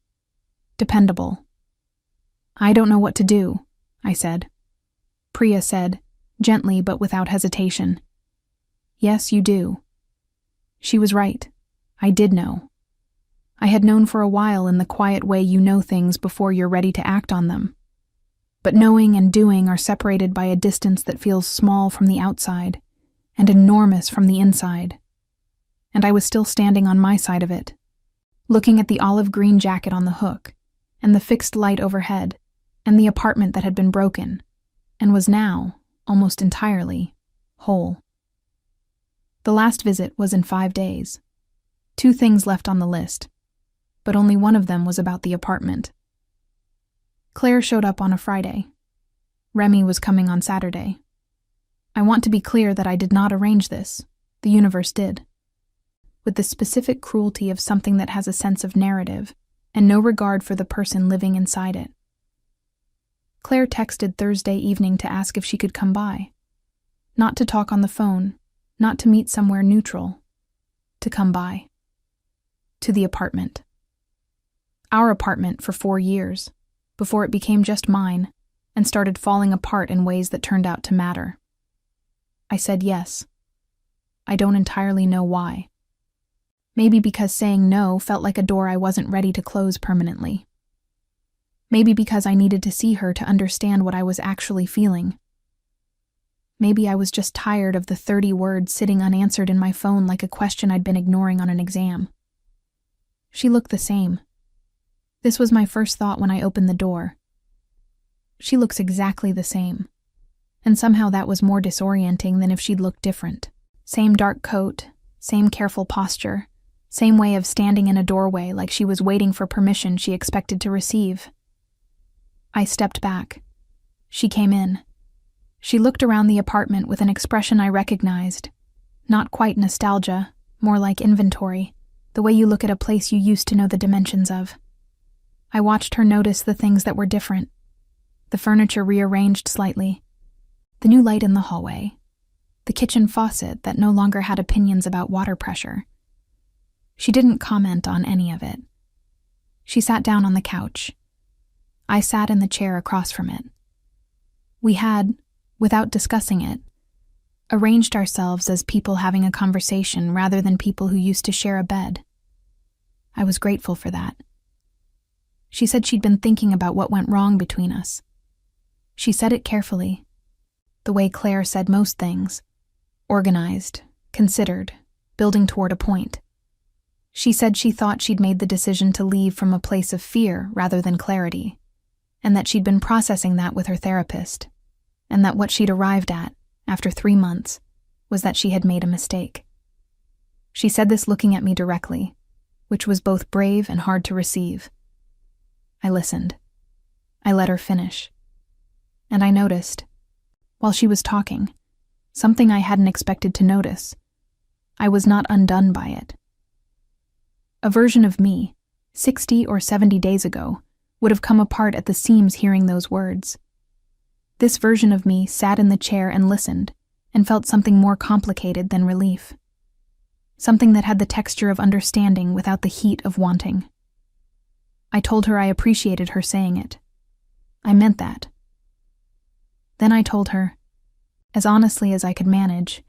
Dependable. "I don't know what to do," I said. Priya said, gently but without hesitation, "Yes, you do." She was right. I did know. I had known for a while in the quiet way you know things before you're ready to act on them. But knowing and doing are separated by a distance that feels small from the outside and enormous from the inside. And I was still standing on my side of it, looking at the olive green jacket on the hook, and the fixed light overhead, and the apartment that had been broken, and was now, almost entirely, whole. The last visit was in 5 days. 2 things left on the list, but only one of them was about the apartment. Claire showed up on a Friday. Remy was coming on Saturday. I want to be clear that I did not arrange this. The universe did. With the specific cruelty of something that has a sense of narrative and no regard for the person living inside it. Claire texted Thursday evening to ask if she could come by. Not to talk on the phone, not to meet somewhere neutral. To come by. To the apartment. Our apartment for 4 years, before it became just mine and started falling apart in ways that turned out to matter. I said yes. I don't entirely know why. Maybe because saying no felt like a door I wasn't ready to close permanently. Maybe because I needed to see her to understand what I was actually feeling. Maybe I was just tired of the 30 words sitting unanswered in my phone like a question I'd been ignoring on an exam. She looked the same. This was my first thought when I opened the door. She looks exactly the same. And somehow that was more disorienting than if she'd looked different. Same dark coat, same careful posture, same way of standing in a doorway like she was waiting for permission she expected to receive. I stepped back. She came in. She looked around the apartment with an expression I recognized. Not quite nostalgia, more like inventory, the way you look at a place you used to know the dimensions of. I watched her notice the things that were different. The furniture rearranged slightly. The new light in the hallway. The kitchen faucet that no longer had opinions about water pressure. She didn't comment on any of it. She sat down on the couch. I sat in the chair across from it. We had, without discussing it, arranged ourselves as people having a conversation rather than people who used to share a bed. I was grateful for that. She said she'd been thinking about what went wrong between us. She said it carefully, the way Claire said most things, organized, considered, building toward a point. She said she thought she'd made the decision to leave from a place of fear rather than clarity, and that she'd been processing that with her therapist, and that what she'd arrived at, after 3 months, was that she had made a mistake. She said this looking at me directly, which was both brave and hard to receive. I listened. I let her finish. And I noticed, while she was talking, something I hadn't expected to notice. I was not undone by it. A version of me, 60 or 70 days ago, would have come apart at the seams hearing those words. This version of me sat in the chair and listened, and felt something more complicated than relief. Something that had the texture of understanding without the heat of wanting. I told her I appreciated her saying it. I meant that. Then I told her, as honestly as I could manage,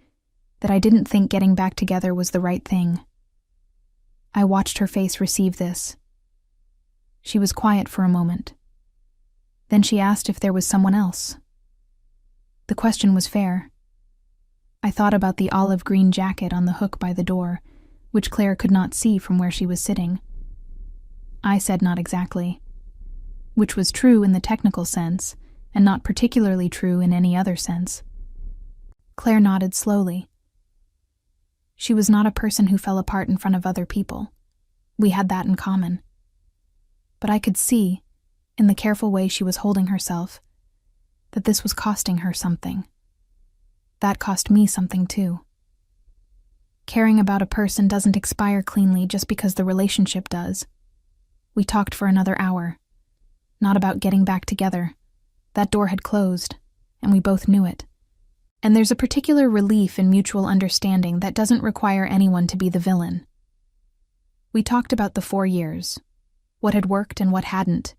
that I didn't think getting back together was the right thing. I watched her face receive this. She was quiet for a moment. Then she asked if there was someone else. The question was fair. I thought about the olive green jacket on the hook by the door, which Claire could not see from where she was sitting. I said not exactly, which was true in the technical sense, and not particularly true in any other sense. Claire nodded slowly. She was not a person who fell apart in front of other people. We had that in common. But I could see, in the careful way she was holding herself, that this was costing her something. That cost me something too. Caring about a person doesn't expire cleanly just because the relationship does. We talked for another hour. Not about getting back together. That door had closed, and we both knew it. And there's a particular relief in mutual understanding that doesn't require anyone to be the villain. We talked about the 4 years, what had worked and what hadn't.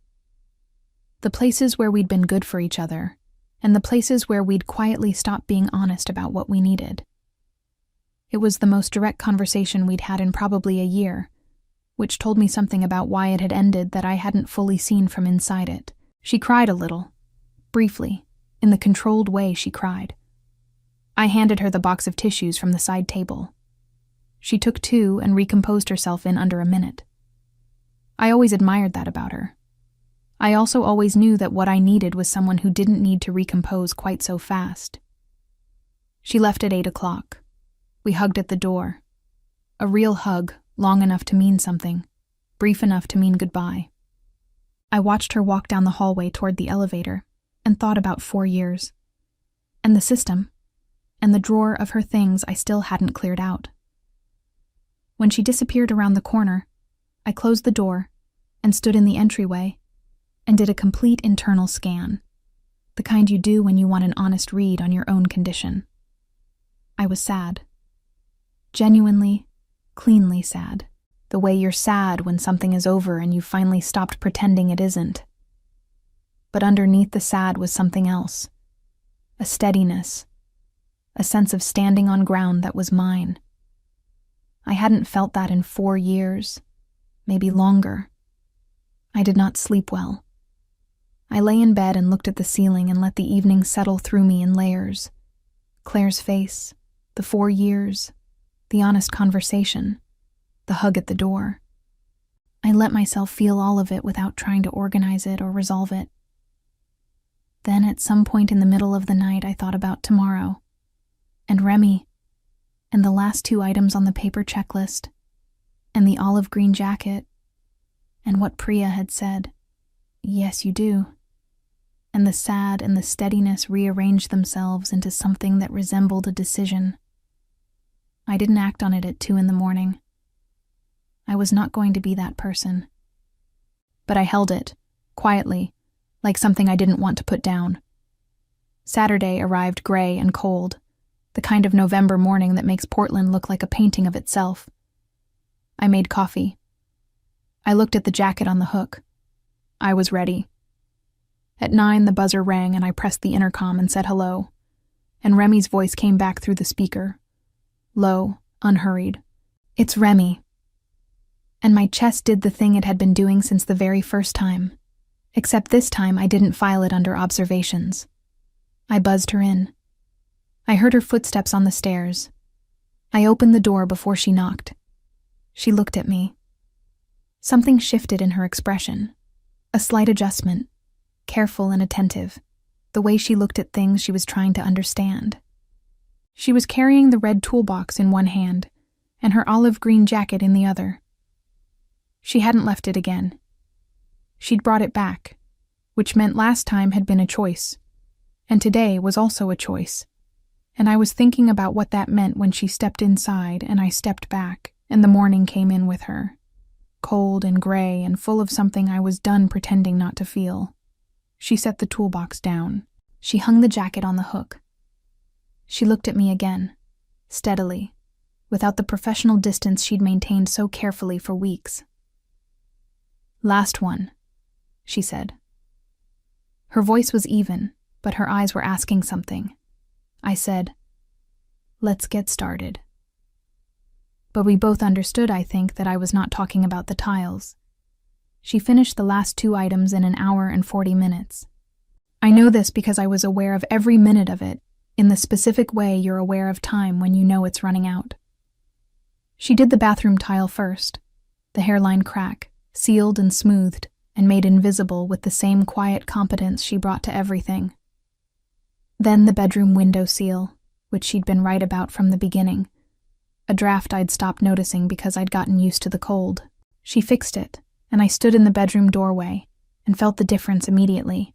The places where we'd been good for each other, and the places where we'd quietly stopped being honest about what we needed. It was the most direct conversation we'd had in probably a year, which told me something about why it had ended that I hadn't fully seen from inside it. She cried a little, briefly, in the controlled way she cried. I handed her the box of tissues from the side table. She took 2 and recomposed herself in under a minute. I always admired that about her. I also always knew that what I needed was someone who didn't need to recompose quite so fast. She left at 8 o'clock. We hugged at the door. A real hug, long enough to mean something, brief enough to mean goodbye. I watched her walk down the hallway toward the elevator and thought about 4 years, and the system, and the drawer of her things I still hadn't cleared out. When she disappeared around the corner, I closed the door and stood in the entryway and did a complete internal scan, the kind you do when you want an honest read on your own condition. I was sad. Genuinely, cleanly sad. The way you're sad when something is over and you've finally stopped pretending it isn't. But underneath the sad was something else. A steadiness. A sense of standing on ground that was mine. I hadn't felt that in 4 years, maybe longer. I did not sleep well. I lay in bed and looked at the ceiling and let the evening settle through me in layers. Claire's face, the 4 years, the honest conversation, the hug at the door. I let myself feel all of it without trying to organize it or resolve it. Then at some point in the middle of the night I thought about tomorrow, and Remy, and the last 2 items on the paper checklist, and the olive green jacket, and what Priya had said, "Yes, you do." And the sad and the steadiness rearranged themselves into something that resembled a decision. I didn't act on it at 2 in the morning. I was not going to be that person. But I held it, quietly, like something I didn't want to put down. Saturday arrived gray and cold, the kind of November morning that makes Portland look like a painting of itself. I made coffee. I looked at the jacket on the hook. I was ready. At 9, the buzzer rang and I pressed the intercom and said hello, and Remy's voice came back through the speaker. Low, unhurried. "It's Remy." And my chest did the thing it had been doing since the very first time, except this time I didn't file it under observations. I buzzed her in. I heard her footsteps on the stairs. I opened the door before she knocked. She looked at me. Something shifted in her expression. A slight adjustment, careful and attentive, the way she looked at things she was trying to understand. She was carrying the red toolbox in one hand and her olive green jacket in the other. She hadn't left it again. She'd brought it back, which meant last time had been a choice, and today was also a choice. And I was thinking about what that meant when she stepped inside and I stepped back, and the morning came in with her, cold and gray and full of something I was done pretending not to feel. She set the toolbox down. She hung the jacket on the hook. She looked at me again, steadily, without the professional distance she'd maintained so carefully for weeks. "Last one," she said. Her voice was even, but her eyes were asking something. I said, "Let's get started." But we both understood, I think, that I was not talking about the tiles. She finished the last 2 items in an hour and 40 minutes. I know this because I was aware of every minute of it, in the specific way you're aware of time when you know it's running out. She did the bathroom tile first, the hairline crack, sealed and smoothed, and made invisible with the same quiet competence she brought to everything. Then the bedroom window seal, which she'd been right about from the beginning. A draft I'd stopped noticing because I'd gotten used to the cold. She fixed it, and I stood in the bedroom doorway and felt the difference immediately.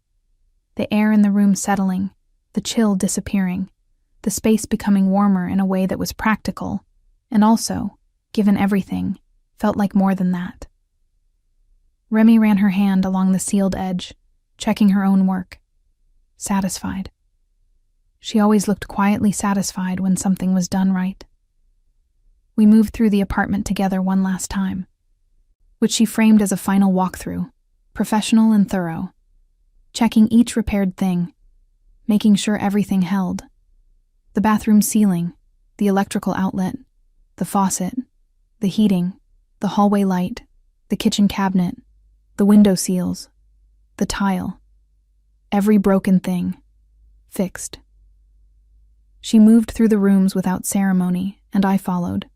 The air in the room settling, the chill disappearing, the space becoming warmer in a way that was practical, and also, given everything, felt like more than that. Remy ran her hand along the sealed edge, checking her own work. Satisfied. She always looked quietly satisfied when something was done right. We moved through the apartment together one last time, which she framed as a final walkthrough, professional and thorough, checking each repaired thing, making sure everything held. The bathroom ceiling, the electrical outlet, the faucet, the heating, the hallway light, the kitchen cabinet, the window seals, the tile. Every broken thing. Fixed. She moved through the rooms without ceremony, and I followed.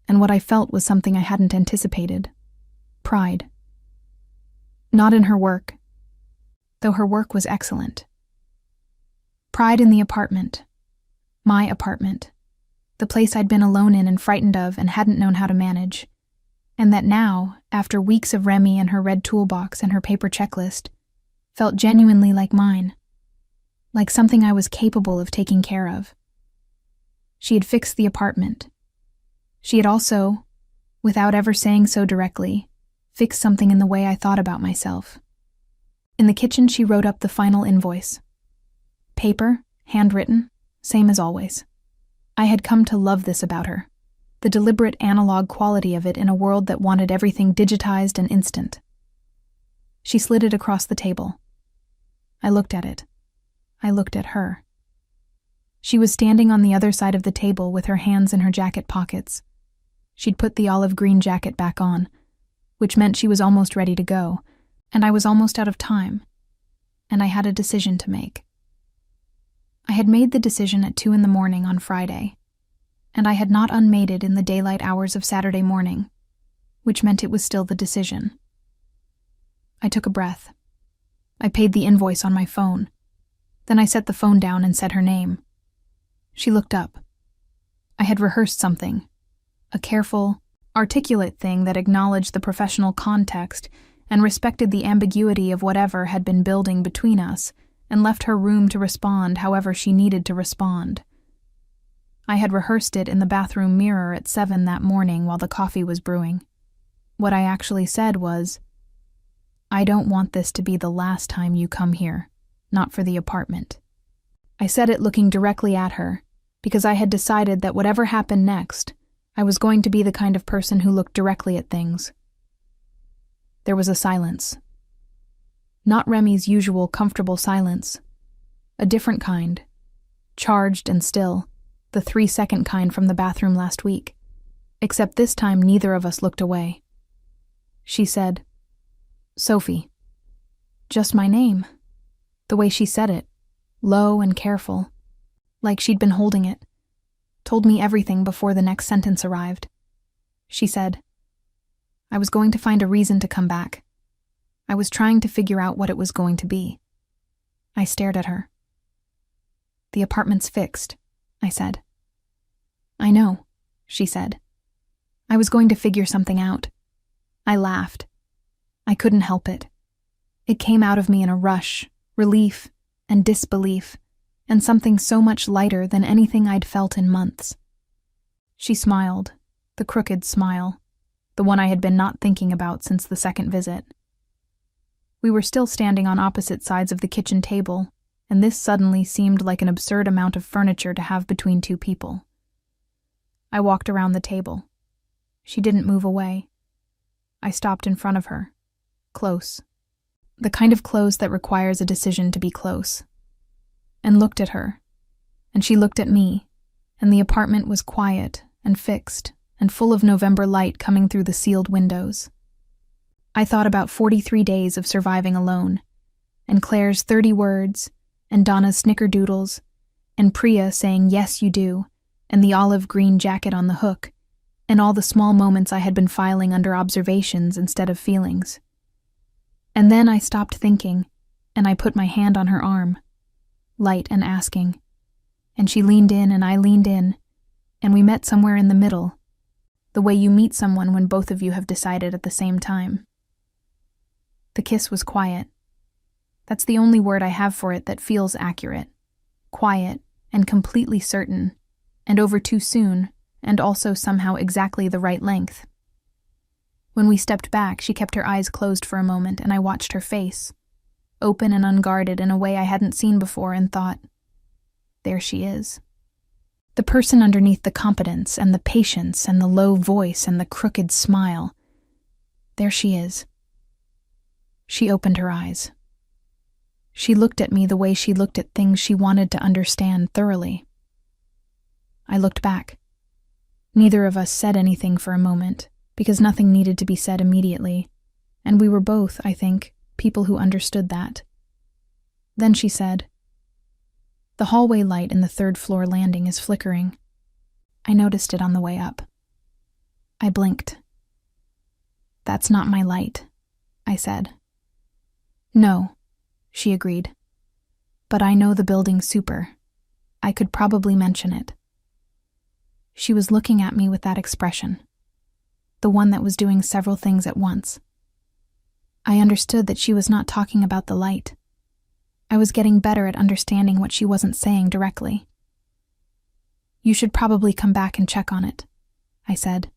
And what I felt was something I hadn't anticipated. Pride. Not in her work, though her work was excellent. Pride in the apartment. My apartment. The place I'd been alone in and frightened of and hadn't known how to manage. And that now, after weeks of Remy and her red toolbox and her paper checklist, felt genuinely like mine. Like something I was capable of taking care of. She had fixed the apartment. She had also, without ever saying so directly, fixed something in the way I thought about myself. In the kitchen, she wrote up the final invoice. Paper, handwritten, same as always. I had come to love this about her, the deliberate analog quality of it in a world that wanted everything digitized and instant. She slid it across the table. I looked at it. I looked at her. She was standing on the other side of the table with her hands in her jacket pockets. She'd put the olive green jacket back on, which meant she was almost ready to go, and I was almost out of time, and I had a decision to make. I had made the decision at 2 a.m. on Friday, and I had not unmade it in the daylight hours of Saturday morning, which meant it was still the decision. I took a breath. I paid the invoice on my phone. Then I set the phone down and said her name. She looked up. I had rehearsed something, a careful, articulate thing that acknowledged the professional context and respected the ambiguity of whatever had been building between us and left her room to respond however she needed to respond. I had rehearsed it in the bathroom mirror at 7 that morning while the coffee was brewing. What I actually said was, "I don't want this to be the last time you come here, not for the apartment." I said it looking directly at her, because I had decided that whatever happened next, I was going to be the kind of person who looked directly at things. There was a silence. Not Remy's usual comfortable silence. A different kind. Charged and still. The 3-second kind from the bathroom last week. Except this time neither of us looked away. She said, "Sophie." Just my name. The way she said it. Low and careful. Like she'd been holding it. Told me everything before the next sentence arrived. She said, "I was going to find a reason to come back. I was trying to figure out what it was going to be." I stared at her. "The apartment's fixed," I said. "I know," she said. "I was going to figure something out. I laughed. I couldn't help it. It came out of me in a rush, relief, and disbelief, and something so much lighter than anything I'd felt in months. She smiled, the crooked smile, the one I had been not thinking about since the second visit. We were still standing on opposite sides of the kitchen table, and this suddenly seemed like an absurd amount of furniture to have between two people. I walked around the table. She didn't move away. I stopped in front of her, close. The kind of close that requires a decision to be close. And looked at her, and she looked at me, and the apartment was quiet and fixed and full of November light coming through the sealed windows. I thought about 43 days of surviving alone, and Claire's 30 words, and Donna's snickerdoodles, and Priya saying yes you do, and the olive green jacket on the hook, and all the small moments I had been filing under observations instead of feelings. And then I stopped thinking, and I put my hand on her arm, light and asking, and she leaned in and I leaned in, and we met somewhere in the middle, the way you meet someone when both of you have decided at the same time. The kiss was quiet. That's the only word I have for it that feels accurate. Quiet and completely certain, and over too soon, and also somehow exactly the right length. When we stepped back, she kept her eyes closed for a moment, and I watched her face, open and unguarded in a way I hadn't seen before, and thought, there she is. The person underneath the competence and the patience and the low voice and the crooked smile. There she is. She opened her eyes. She looked at me the way she looked at things she wanted to understand thoroughly. I looked back. Neither of us said anything for a moment, because nothing needed to be said immediately, and we were both, I think, people who understood that. Then she said, the hallway light in the third-floor landing is flickering. I noticed it on the way up. I blinked. That's not my light, I said. No, she agreed. But I know the building super. I could probably mention it. She was looking at me with that expression, the one that was doing several things at once. I understood that she was not talking about the light. I was getting better at understanding what she wasn't saying directly. You should probably come back and check on it, I said.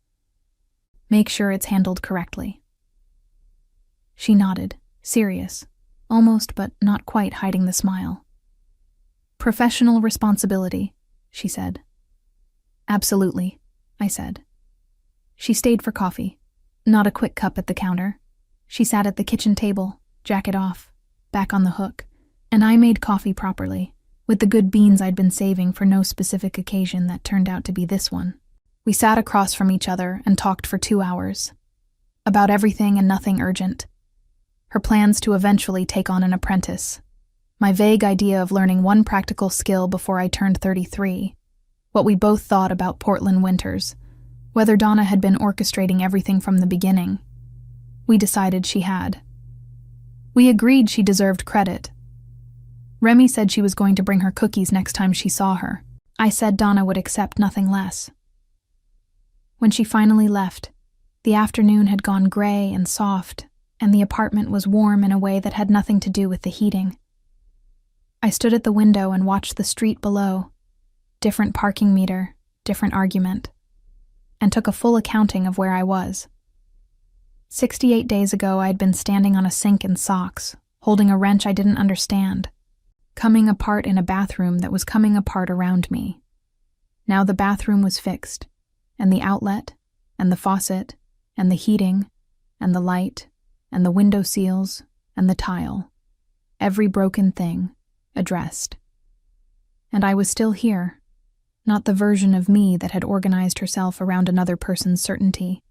Make sure it's handled correctly. She nodded, serious, almost but not quite hiding the smile. Professional responsibility, she said. Absolutely, I said. She stayed for coffee, not a quick cup at the counter. She sat at the kitchen table, jacket off, back on the hook, and I made coffee properly, with the good beans I'd been saving for no specific occasion that turned out to be this one. We sat across from each other and talked for 2 hours. About everything and nothing urgent. Her plans to eventually take on an apprentice. My vague idea of learning one practical skill before I turned 33. What we both thought about Portland winters. Whether Donna had been orchestrating everything from the beginning. We decided she had. We agreed she deserved credit. Remy said she was going to bring her cookies next time she saw her. I said Donna would accept nothing less. When she finally left, the afternoon had gone gray and soft, and the apartment was warm in a way that had nothing to do with the heating. I stood at the window and watched the street below. Different parking meter, different argument, and took a full accounting of where I was. 68 days ago, I had been standing on a sink in socks, holding a wrench I didn't understand, coming apart in a bathroom that was coming apart around me. Now the bathroom was fixed, and the outlet, and the faucet, and the heating, and the light, and the window seals, and the tile. Every broken thing, addressed. And I was still here, not the version of me that had organized herself around another person's certainty,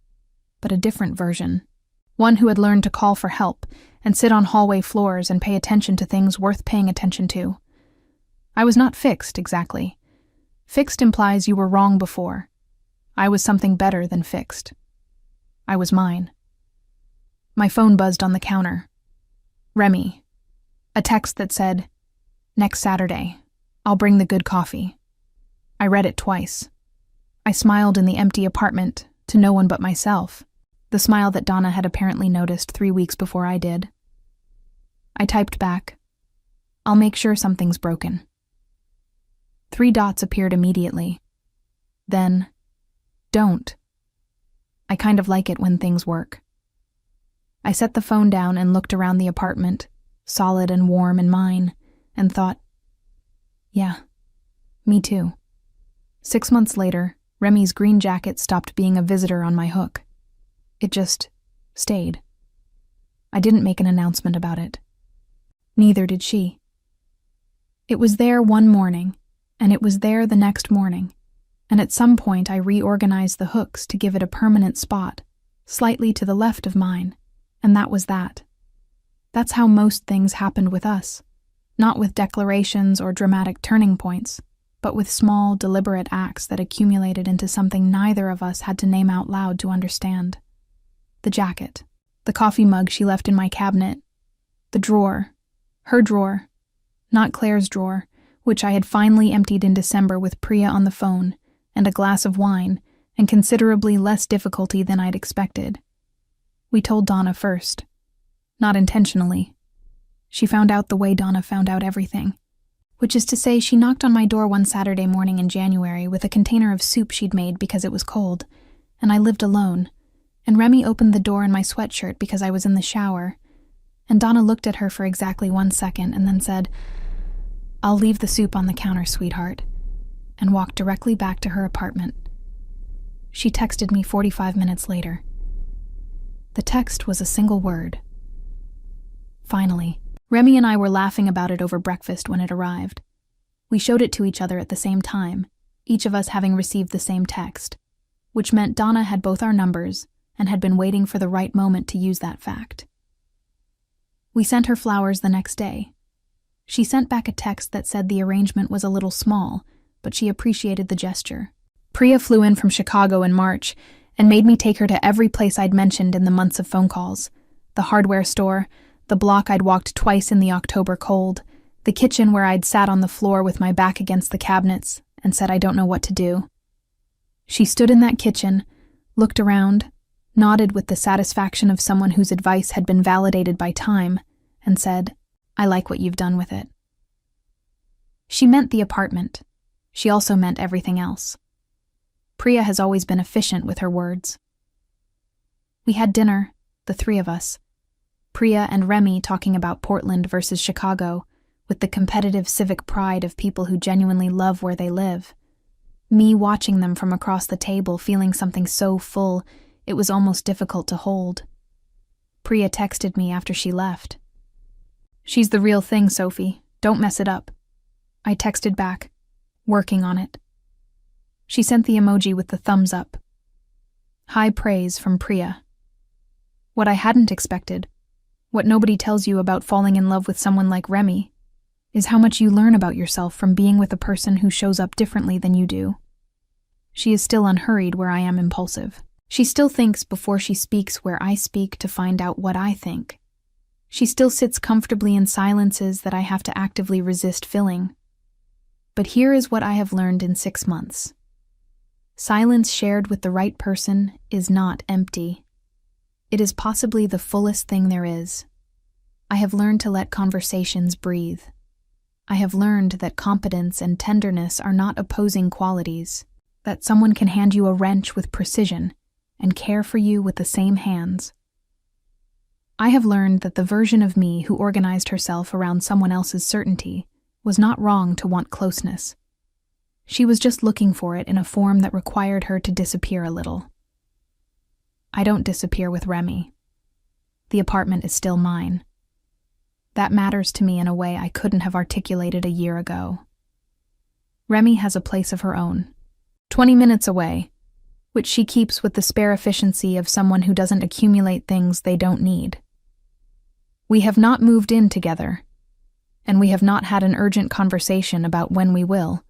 but a different version. One who had learned to call for help and sit on hallway floors and pay attention to things worth paying attention to. I was not fixed, exactly. Fixed implies you were wrong before. I was something better than fixed. I was mine. My phone buzzed on the counter. Remy. A text that said, "Next Saturday. I'll bring the good coffee." I read it twice. I smiled in the empty apartment, to no one but myself. the smile that Donna had apparently noticed 3 weeks before I did. I typed back, "I'll make sure something's broken." 3 dots appeared immediately. Then, "Don't." I kind of like it when things work. I set the phone down and looked around the apartment, solid and warm and mine, and thought, yeah, me too. 6 months later, Remy's green jacket stopped being a visitor on my hook. It just stayed. I didn't make an announcement about it. Neither did she. It was there one morning, and it was there the next morning, and at some point I reorganized the hooks to give it a permanent spot, slightly to the left of mine, and that was that. That's how most things happened with us, not with declarations or dramatic turning points, but with small, deliberate acts that accumulated into something neither of us had to name out loud to understand. The jacket, the coffee mug she left in my cabinet, the drawer, her drawer, not Claire's drawer, which I had finally emptied in December with Priya on the phone, and a glass of wine, and considerably less difficulty than I'd expected. We told Donna first. Not intentionally. She found out the way Donna found out everything. Which is to say, she knocked on my door one Saturday morning in January with a container of soup she'd made because it was cold, and I lived alone, and Remy opened the door in my sweatshirt because I was in the shower, and Donna looked at her for exactly 1 second and then said, "I'll leave the soup on the counter, sweetheart," and walked directly back to her apartment. She texted me 45 minutes later. The text was a single word. Finally. Remy and I were laughing about it over breakfast when it arrived. We showed it to each other at the same time, each of us having received the same text, which meant Donna had both our numbers and had been waiting for the right moment to use that fact. We sent her flowers the next day. She sent back a text that said the arrangement was a little small, but she appreciated the gesture. Priya flew in from Chicago in March and made me take her to every place I'd mentioned in the months of phone calls: the hardware store, the block I'd walked twice in the October cold, the kitchen where I'd sat on the floor with my back against the cabinets and said I don't know what to do. She stood in that kitchen, looked around, nodded with the satisfaction of someone whose advice had been validated by time, and said, "I like what you've done with it." She meant the apartment. She also meant everything else. Priya has always been efficient with her words. We had dinner, the 3 of us. Priya and Remy talking about Portland versus Chicago, with the competitive civic pride of people who genuinely love where they live. Me watching them from across the table, feeling something so full, it was almost difficult to hold. Priya texted me after she left. "She's the real thing, Sophie. Don't mess it up." I texted back, "Working on it." She sent the emoji with the thumbs up. High praise from Priya. What I hadn't expected, what nobody tells you about falling in love with someone like Remy, is how much you learn about yourself from being with a person who shows up differently than you do. She is still unhurried where I am impulsive. She still thinks before she speaks where I speak to find out what I think. She still sits comfortably in silences that I have to actively resist filling. But here is what I have learned in 6 months. Silence shared with the right person is not empty. It is possibly the fullest thing there is. I have learned to let conversations breathe. I have learned that competence and tenderness are not opposing qualities, that someone can hand you a wrench with precision and care for you with the same hands. I have learned that the version of me who organized herself around someone else's certainty was not wrong to want closeness. She was just looking for it in a form that required her to disappear a little. I don't disappear with Remy. The apartment is still mine. That matters to me in a way I couldn't have articulated a year ago. Remy has a place of her own, 20 minutes away, which she keeps with the spare efficiency of someone who doesn't accumulate things they don't need. We have not moved in together, and we have not had an urgent conversation about when we will,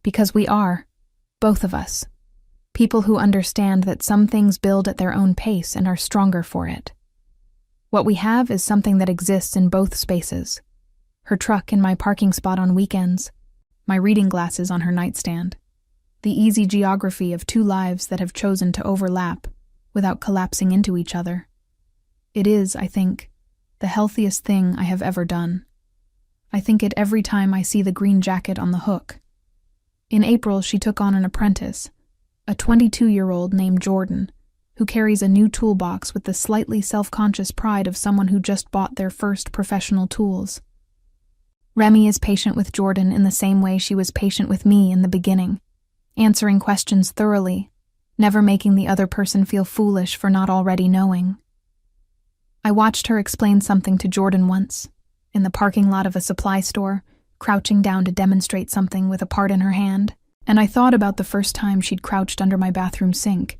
because we are, both of us, people who understand that some things build at their own pace and are stronger for it. What we have is something that exists in both spaces. Her truck in my parking spot on weekends, my reading glasses on her nightstand, the easy geography of 2 lives that have chosen to overlap, without collapsing into each other. It is, I think, the healthiest thing I have ever done. I think it every time I see the green jacket on the hook. In April, she took on an apprentice, a 22-year-old named Jordan, who carries a new toolbox with the slightly self-conscious pride of someone who just bought their first professional tools. Remy is patient with Jordan in the same way she was patient with me in the beginning, answering questions thoroughly, never making the other person feel foolish for not already knowing. I watched her explain something to Jordan once, in the parking lot of a supply store, crouching down to demonstrate something with a part in her hand, and I thought about the first time she'd crouched under my bathroom sink,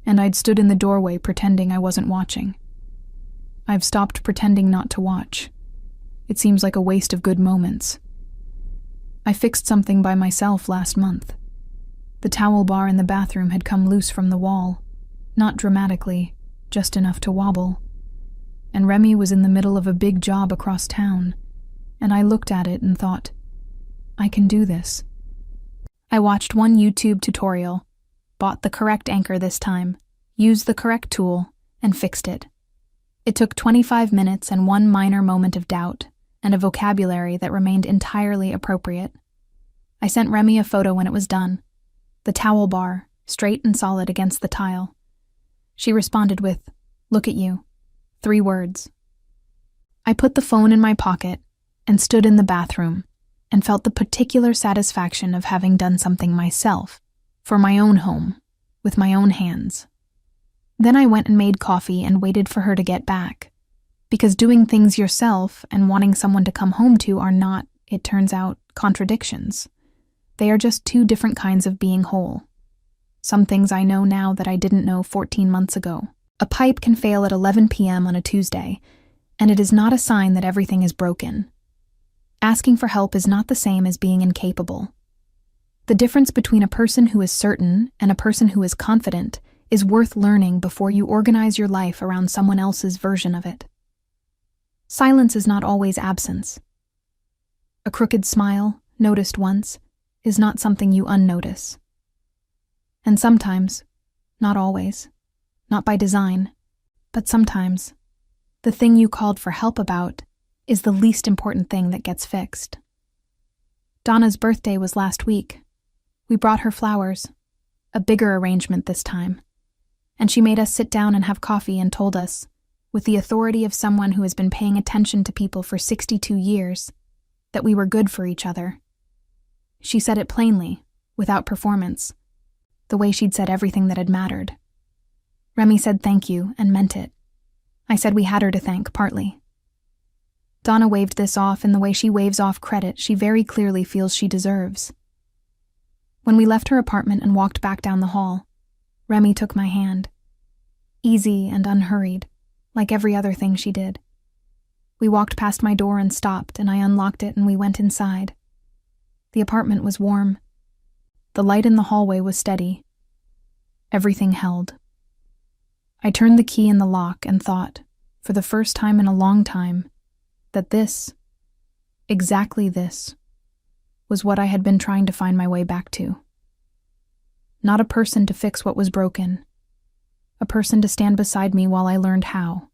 and I'd stood in the doorway pretending I wasn't watching. I've stopped pretending not to watch. It seems like a waste of good moments. I fixed something by myself last month. The towel bar in the bathroom had come loose from the wall, not dramatically, just enough to wobble. And Remy was in the middle of a big job across town, and I looked at it and thought, I can do this. I watched one YouTube tutorial, bought the correct anchor this time, used the correct tool, and fixed it. It took 25 minutes and one minor moment of doubt, and a vocabulary that remained entirely appropriate. I sent Remy a photo when it was done, the towel bar, straight and solid against the tile. She responded with, "Look at you." 3 words. I put the phone in my pocket and stood in the bathroom and felt the particular satisfaction of having done something myself, for my own home, with my own hands. Then I went and made coffee and waited for her to get back, because doing things yourself and wanting someone to come home to are not, it turns out, contradictions. They are just 2 different kinds of being whole. Some things I know now that I didn't know 14 months ago. A pipe can fail at 11 p.m. on a Tuesday, and it is not a sign that everything is broken. Asking for help is not the same as being incapable. The difference between a person who is certain and a person who is confident is worth learning before you organize your life around someone else's version of it. Silence is not always absence. A crooked smile, noticed once, is not something you unnotice. And sometimes, not always, not by design, but sometimes, the thing you called for help about is the least important thing that gets fixed. Donna's birthday was last week. We brought her flowers, a bigger arrangement this time, and she made us sit down and have coffee and told us, with the authority of someone who has been paying attention to people for 62 years, that we were good for each other. She said it plainly, without performance, the way she'd said everything that had mattered. Remy said thank you and meant it. I said we had her to thank, partly. Donna waved this off in the way she waves off credit she very clearly feels she deserves. When we left her apartment and walked back down the hall, Remy took my hand. Easy and unhurried, like every other thing she did. We walked past my door and stopped, and I unlocked it and we went inside. The apartment was warm. The light in the hallway was steady. Everything held. I turned the key in the lock and thought, for the first time in a long time, that this, exactly this, was what I had been trying to find my way back to. Not a person to fix what was broken. A person to stand beside me while I learned how.